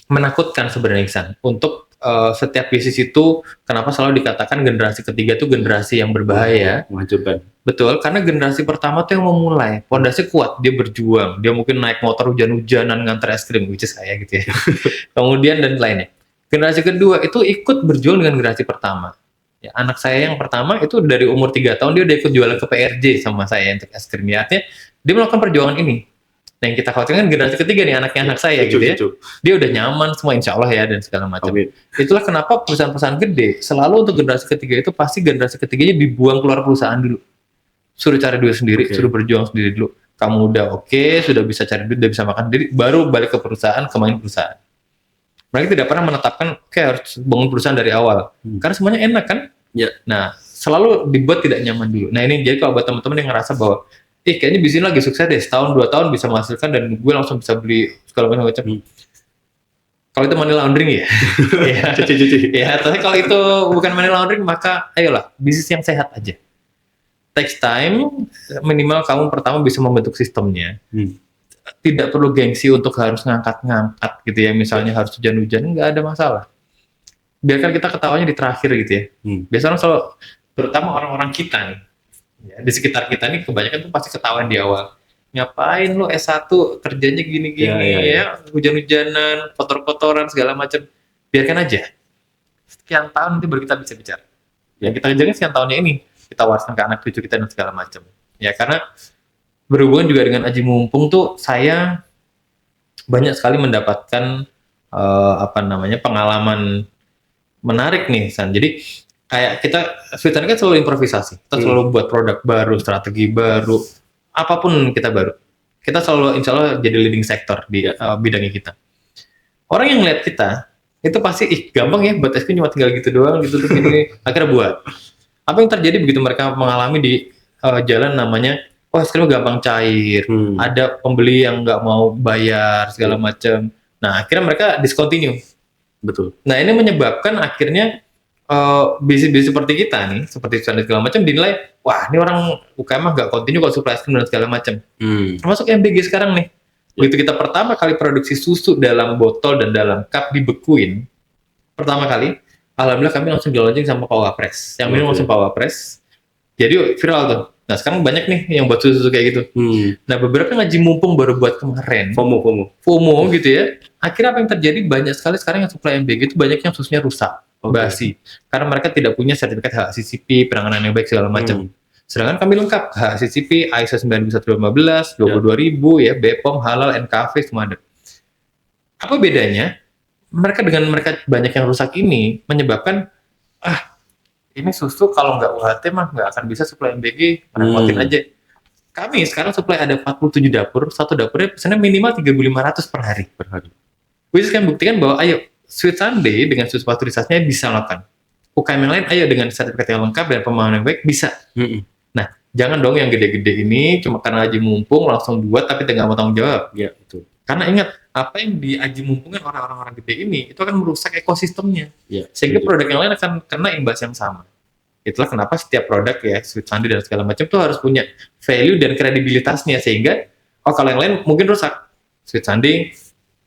menakutkan sebenarnya, Iksan. Untuk setiap bisnis itu, kenapa selalu dikatakan generasi ketiga itu generasi yang berbahaya? Menghancurkan. Betul, karena generasi pertama tuh yang memulai, fondasi kuat, dia berjuang, dia mungkin naik motor hujan-hujanan nganter es krim, which is saya gitu ya. Kemudian dan lainnya. Generasi kedua itu ikut berjuang dengan generasi pertama. Ya, anak saya yang pertama itu dari umur 3 tahun dia udah ikut jualan ke PRJ sama saya untuk es krim. Ya, artinya dia melakukan perjuangan ini. Nah, yang kita khawatirkan generasi ketiga nih, anaknya anak saya gitu ya. Dia udah nyaman semua insya Allah ya dan segala macam. Itulah kenapa perusahaan-perusahaan gede selalu untuk generasi ketiga itu pasti generasi ketiganya dibuang keluar perusahaan dulu. Suruh cari duit sendiri, suruh berjuang sendiri dulu. Kamu udah sudah bisa cari duit, udah bisa makan sendiri, baru balik ke perusahaan, kembangin perusahaan. Mereka tidak pernah menetapkan harus bangun perusahaan dari awal. Karena semuanya enak kan? Nah, selalu dibuat tidak nyaman dulu. Nah, ini jadi kalau buat teman-teman yang ngerasa bahwa kayaknya bisnis lagi sukses deh, setahun 2 tahun bisa menghasilkan dan gue langsung bisa beli segala macam. Kalau itu money laundering ya. Cuci-cuci. Ya, tapi kalau itu bukan money laundering, maka ayolah, bisnis yang sehat aja. Takes time, minimal kamu pertama bisa membentuk sistemnya. Tidak perlu gengsi untuk harus ngangkat-ngangkat gitu ya, misalnya harus hujan-hujan, nggak ada masalah. Biarkan kita ketawanya di terakhir gitu ya. Biasanya terutama orang-orang kita nih, ya, di sekitar kita nih kebanyakan tuh pasti ketahuan di awal. ngapain lu S1 kerjanya gini-gini ya, hujan-hujanan, kotor-kotoran segala macam. Biarkan aja. Sekian tahun nanti baru kita bisa bicara. Yang kita kerjakan sekian tahunnya ini, kita wariskan ke anak cucu kita dan segala macam. Ya karena berhubungan juga dengan aji mumpung tuh saya banyak sekali mendapatkan pengalaman menarik nih San. Jadi kayak kita Sweetan kan selalu improvisasi, kita selalu buat produk baru, strategi baru, apapun kita baru. Kita selalu insya Allah jadi leading sector di bidangnya kita. Orang yang lihat kita itu pasti gampang ya buat es krim cuma tinggal gitu doang gitu terus ini akhirnya buat. Apa yang terjadi begitu mereka mengalami di jalan namanya es krim gampang cair, ada pembeli yang nggak mau bayar segala macam. Nah akhirnya mereka discontinue. Betul. Nah ini menyebabkan akhirnya bisnis seperti kita nih, seperti segala macam dinilai, wah ini orang UKM mah nggak continue kalau supply es krim dan segala macam. Termasuk MBG sekarang nih. Begitu kita pertama kali produksi susu dalam botol dan dalam cup dibekuin, pertama kali, alhamdulillah kami langsung di-launching sama Pak Wapres. Yang minum langsung Pak Wapres. Jadi viral tuh. Nah sekarang banyak nih yang buat susu kayak gitu. Nah beberapa ngaji mumpung baru buat kemarin. FOMO gitu ya. Akhirnya apa yang terjadi, banyak sekali sekarang yang supply MBG itu banyak yang susunya rusak, basi. Karena mereka tidak punya sertifikat HACCP, penanganan yang baik segala macam. Sedangkan kami lengkap, HACCP, ISO 9115, 22000 ya, BPOM, halal, NKV, semua ada. Apa bedanya? Mereka banyak yang rusak ini menyebabkan ini susu kalau nggak UHT mah nggak akan bisa supply MBG, merepotin aja. Kami sekarang supply ada 47 dapur, satu dapurnya pesannya minimal 3.500 per hari. Which kan buktikan bahwa ayo Sweet Sunday dengan susu pasteurisasinya bisa lakukan. UKM yang lain ayo dengan sertifikat yang lengkap dan pemahaman yang baik bisa. Nah, jangan dong yang gede-gede ini cuma karena aji mumpung langsung buat tapi tidak mau tanggung jawab. Ya, betul. Karena ingat, apa yang diaji mumpungkan orang-orang gede ini itu akan merusak ekosistemnya. Ya, sehingga produk yang lain akan kena imbas yang sama. Itulah kenapa setiap produk ya Sweet Sunday dan segala macam tuh harus punya value dan kredibilitasnya, sehingga kalau yang lain mungkin rusak, Sweet Sunday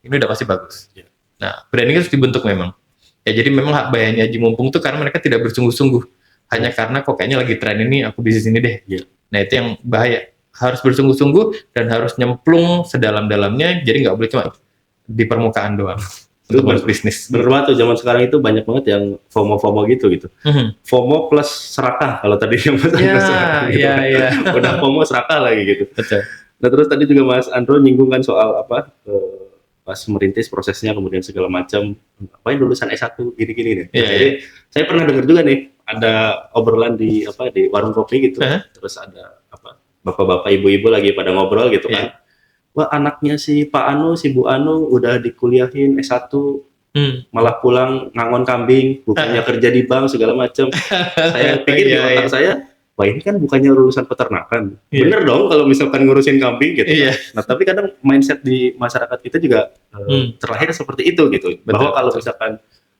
ini udah pasti bagus. Ya. Nah, branding harus dibentuk memang. Ya jadi memang hak bayarnya aji mumpung tuh karena mereka tidak bersungguh-sungguh. Hanya karena kok kayaknya lagi tren ini, aku bisnis ini deh. Yeah. Nah itu yang bahaya. Harus bersungguh-sungguh dan harus nyemplung sedalam-dalamnya. Jadi nggak boleh cuma di permukaan doang untuk berbisnis. Bener banget tuh, zaman sekarang itu banyak banget yang FOMO gitu. FOMO plus serakah kalau tadi yang Mas Andro serakah gitu. Iya. Udah FOMO serakah lagi gitu. Betul. Nah terus tadi juga Mas Andro nyinggung kan soal pas merintis prosesnya kemudian segala macam, ngapain lulusan S1 gini-gini nih. Jadi saya pernah dengar juga nih ada obrolan di warung kopi gitu. Terus ada bapak-bapak ibu-ibu lagi pada ngobrol gitu kan. Wah, anaknya si Pak Anu, si Bu Anu udah dikuliahin S1 malah pulang ngangon kambing, bukannya kerja di bank segala macam. Saya pikir di otak saya, wah ini kan bukannya lulusan peternakan. Bener dong kalau misalkan ngurusin kambing gitu. Nah, tapi kadang mindset di masyarakat kita juga terlahir seperti itu gitu. Betul, bahwa kalau misalkan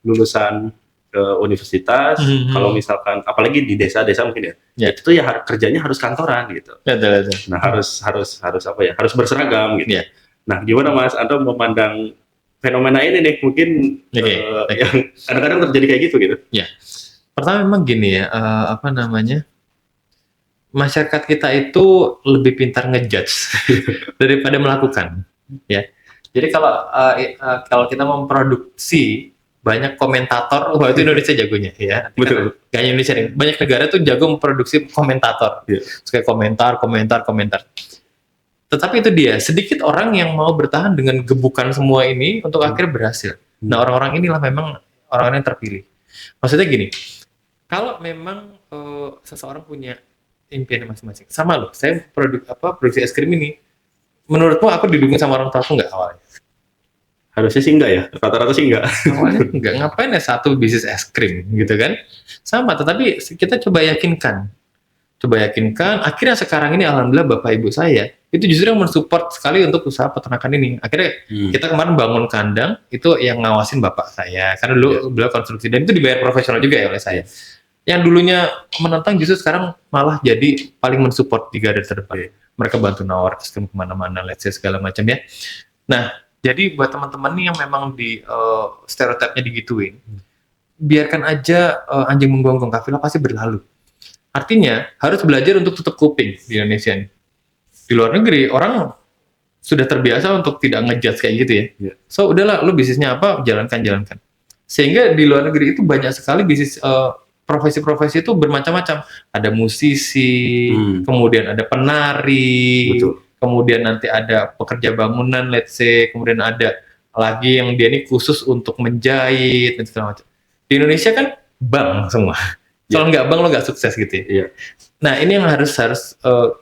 lulusan ke universitas, kalau misalkan apalagi di desa-desa mungkin itu tuh ya kerjanya harus kantoran gitu. Betul. Nah, harus berseragam gitu. Nah, gimana Mas Andro memandang fenomena ini nih, mungkin yang kadang-kadang terjadi kayak gitu. Ya. Pertama memang gini ya, masyarakat kita itu lebih pintar ngejudge daripada melakukan, ya. Jadi kalau kita memproduksi banyak komentator, wah itu Indonesia jagonya, ya. Betul. Kayak Indonesia nih, banyak negara tuh jago memproduksi komentator, kayak komentar. Tetapi itu dia, sedikit orang yang mau bertahan dengan gebukan semua ini untuk akhirnya berhasil. Nah orang-orang inilah memang orang-orang yang terpilih. Maksudnya gini, kalau memang seseorang punya impian masing-masing. Sama loh, saya produksi es krim ini. Menurutmu aku didukung sama orang tua aku nggak awalnya? Harusnya sih enggak ya, rata-rata sih enggak. Awalnya enggak, ngapain ya satu bisnis es krim gitu kan? Sama, tetapi kita coba yakinkan. Akhirnya sekarang ini alhamdulillah bapak ibu saya itu justru yang mensupport sekali untuk usaha peternakan ini. Akhirnya kita kemarin bangun kandang, itu yang ngawasin bapak saya. Karena dulu beliau konstruksi, dan itu dibayar profesional juga ya oleh saya. Yang dulunya menentang justru sekarang malah jadi paling mensupport di garda terdepan. Mereka bantu nawar es krim kemana-mana, let's say segala macam ya. Nah, jadi buat teman-teman nih yang memang di stereotipnya digituin, biarkan aja anjing menggonggong, kafilah pasti berlalu. Artinya harus belajar untuk tutup kuping di Indonesia nih. Di luar negeri orang sudah terbiasa untuk tidak ngejudge kayak gitu ya. Iya. So udahlah, lu bisnisnya apa, jalankan. Sehingga di luar negeri itu banyak sekali bisnis profesi-profesi itu bermacam-macam. Ada musisi, kemudian ada penari, Betul. kemudian nanti ada pekerja bangunan, let's say, kemudian ada lagi yang dia ini khusus untuk menjahit dan segala macam. Di Indonesia kan bank semua. Kalau nggak bank lo nggak sukses gitu ya. Iya. Nah ini yang harus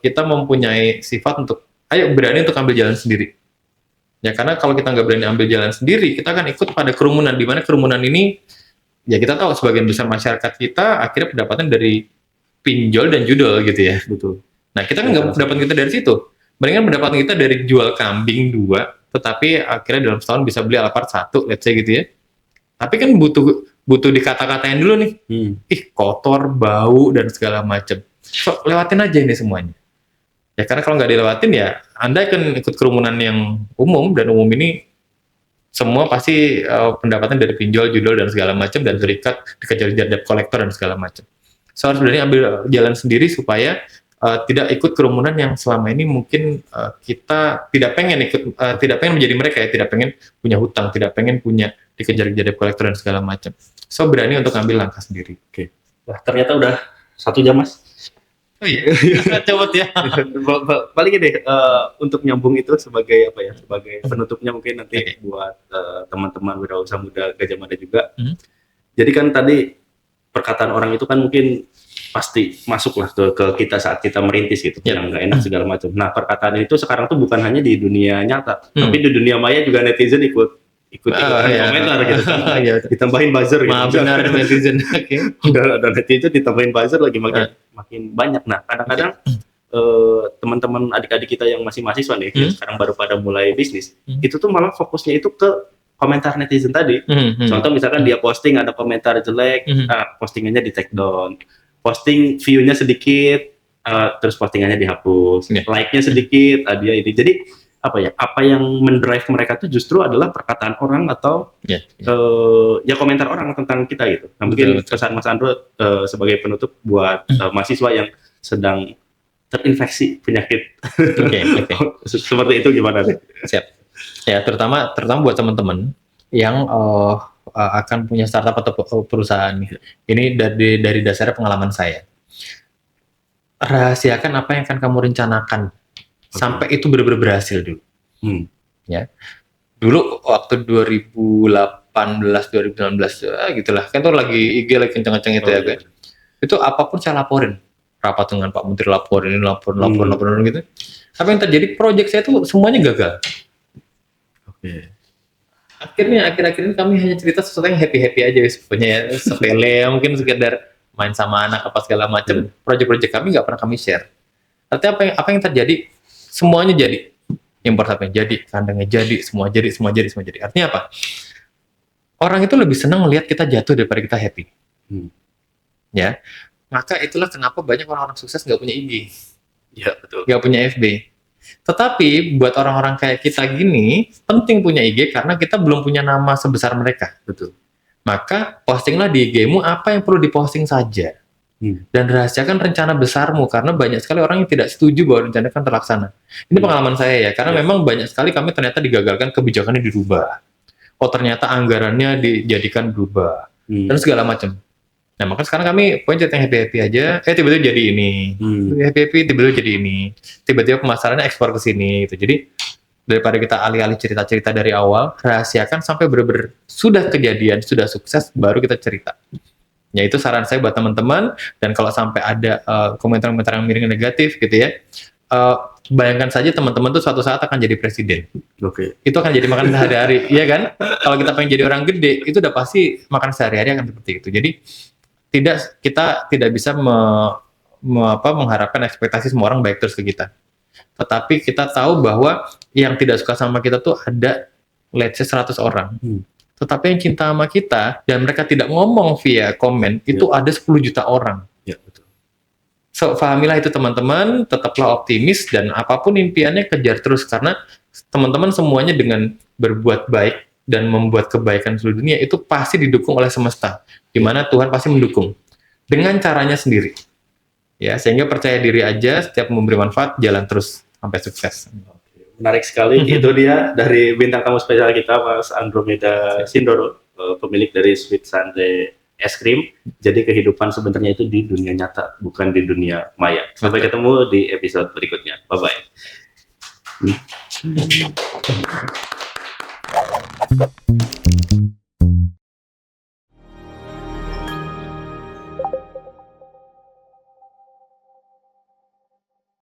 kita mempunyai sifat untuk ayo berani untuk ambil jalan sendiri. Ya karena kalau kita nggak berani ambil jalan sendiri, kita akan ikut pada kerumunan, di mana kerumunan ini ya kita tahu sebagian besar masyarakat kita akhirnya pendapatan dari pinjol dan judol gitu ya. Betul. Nah kita kan nggak pendapatan kita dari situ. Mendingan pendapatan kita dari jual kambing 2, tetapi akhirnya dalam setahun bisa beli Alphard 1, let's say gitu ya. Tapi kan butuh dikata-katain dulu nih. Ih kotor, bau dan segala macam. So lewatin aja ini semuanya. Ya karena kalau nggak dilewatin ya Anda akan ikut kerumunan yang umum, dan umum ini semua pasti pendapatan dari pinjol, judol dan segala macam, dan terikat dikejar-kejar debt collector dan segala macam. So harus berani ambil jalan sendiri supaya tidak ikut kerumunan yang selama ini mungkin kita tidak pengen menjadi mereka ya, tidak pengen punya hutang, tidak pengen punya dikejar-kejar debt collector dan segala macam. So berani untuk ambil langkah sendiri. Oke. Wah, ternyata udah 1 jam, Mas. Oh iya, coba ya. Paling deh untuk nyambung itu sebagai apa ya? Sebagai penutupnya mungkin nanti buat teman-teman wirausaha muda Gajah Mada juga. Jadi kan tadi perkataan orang itu kan mungkin pasti masuklah ke kita saat kita merintis gitu, yang nggak enak segala macam. Nah perkataan itu sekarang tuh bukan hanya di dunia nyata, tapi di dunia maya juga netizen ikut komentar gitu kan. Ditambahin buzzer gitu. Benar netizen. Oke. Udah netizen ditambahin buzzer lagi makin banyak. Nah kadang-kadang teman-teman adik-adik kita yang masih mahasiswa nih, yang sekarang baru pada mulai bisnis, itu tuh malah fokusnya itu ke komentar netizen tadi. Contoh misalkan dia posting ada komentar jelek, postingannya di take down, posting view-nya sedikit, terus postingannya dihapus, like-nya sedikit, dia ini. Jadi apa yang mendrive mereka tuh justru adalah perkataan orang atau ya komentar orang tentang kita gitu. Nah, mungkin pesan Mas Andro sebagai penutup buat mahasiswa yang sedang terinfeksi penyakit seperti itu gimana deh? Siap. Ya terutama buat teman-teman yang akan punya startup atau perusahaan. Ini dari dasar pengalaman saya. Rahasiakan apa yang akan kamu rencanakan sampai itu benar-benar berhasil dulu. Ya. Dulu waktu 2018 2019 gitulah. Kan tuh lagi IG lagi kenceng-kenceng itu ya kan. Itu apapun saya laporin. Rapat dengan Pak Menteri laporin gitu. Apa yang terjadi, proyek saya tuh semuanya gagal. Akhirnya akhir-akhir ini kami hanya cerita sesuatu yang happy aja sebenarnya ya, sepele mungkin sekedar main sama anak apa segala macam. Proyek-proyek kami nggak pernah kami share. Artinya apa yang terjadi, semuanya jadi. Impor sampai jadi, kandangnya jadi, semua jadi. Artinya apa? Orang itu lebih senang melihat kita jatuh daripada kita happy. Ya, maka itulah kenapa banyak orang-orang sukses nggak punya IG, ya betul, nggak punya FB. Tetapi buat orang-orang kayak kita gini, penting punya IG karena kita belum punya nama sebesar mereka. Betul. Maka postinglah di IG-mu apa yang perlu diposting saja. Dan rahasiakan rencana besarmu, karena banyak sekali orang yang tidak setuju bahwa rencana kan terlaksana. Ini pengalaman saya ya, karena memang banyak sekali kami ternyata digagalkan, kebijakannya dirubah. Oh ternyata anggarannya dijadikan berubah. Dan segala macam. Nah maka sekarang kami poin cerita yang happy aja, tiba-tiba jadi ini, happy tiba-tiba jadi ini, tiba-tiba pemasarannya ekspor ke sini, gitu. Jadi daripada kita alih-alih cerita-cerita dari awal, rahasiakan sampai benar-benar sudah kejadian, sudah sukses, baru kita cerita. Ya itu saran saya buat teman-teman. Dan kalau sampai ada komentar-komentar yang miring negatif gitu ya, bayangkan saja teman-teman tuh suatu saat akan jadi presiden. Itu akan jadi makanan sehari-hari, iya kan? Kalau kita pengen jadi orang gede, itu udah pasti makan sehari-hari akan seperti itu. Jadi kita tidak bisa mengharapkan ekspektasi semua orang baik terus ke kita. Tetapi kita tahu bahwa yang tidak suka sama kita tuh ada let's say 100 orang. Tetapi yang cinta sama kita dan mereka tidak ngomong via komen itu ada 10 juta orang. Ya, betul. So pahamilah itu teman-teman, tetaplah optimis dan apapun impiannya kejar terus, karena teman-teman semuanya dengan berbuat baik dan membuat kebaikan seluruh dunia itu pasti didukung oleh semesta, di mana Tuhan pasti mendukung dengan caranya sendiri. Ya, sehingga percaya diri aja, setiap memberi manfaat jalan terus. sampai sukses. Menarik sekali. Itu dia dari bintang tamu spesial kita, Mas Andromeda Sindoro, pemilik dari Sweet Sunday es krim. Jadi kehidupan sebenarnya itu di dunia nyata, bukan di dunia maya. Sampai ketemu di episode berikutnya. Bye-bye.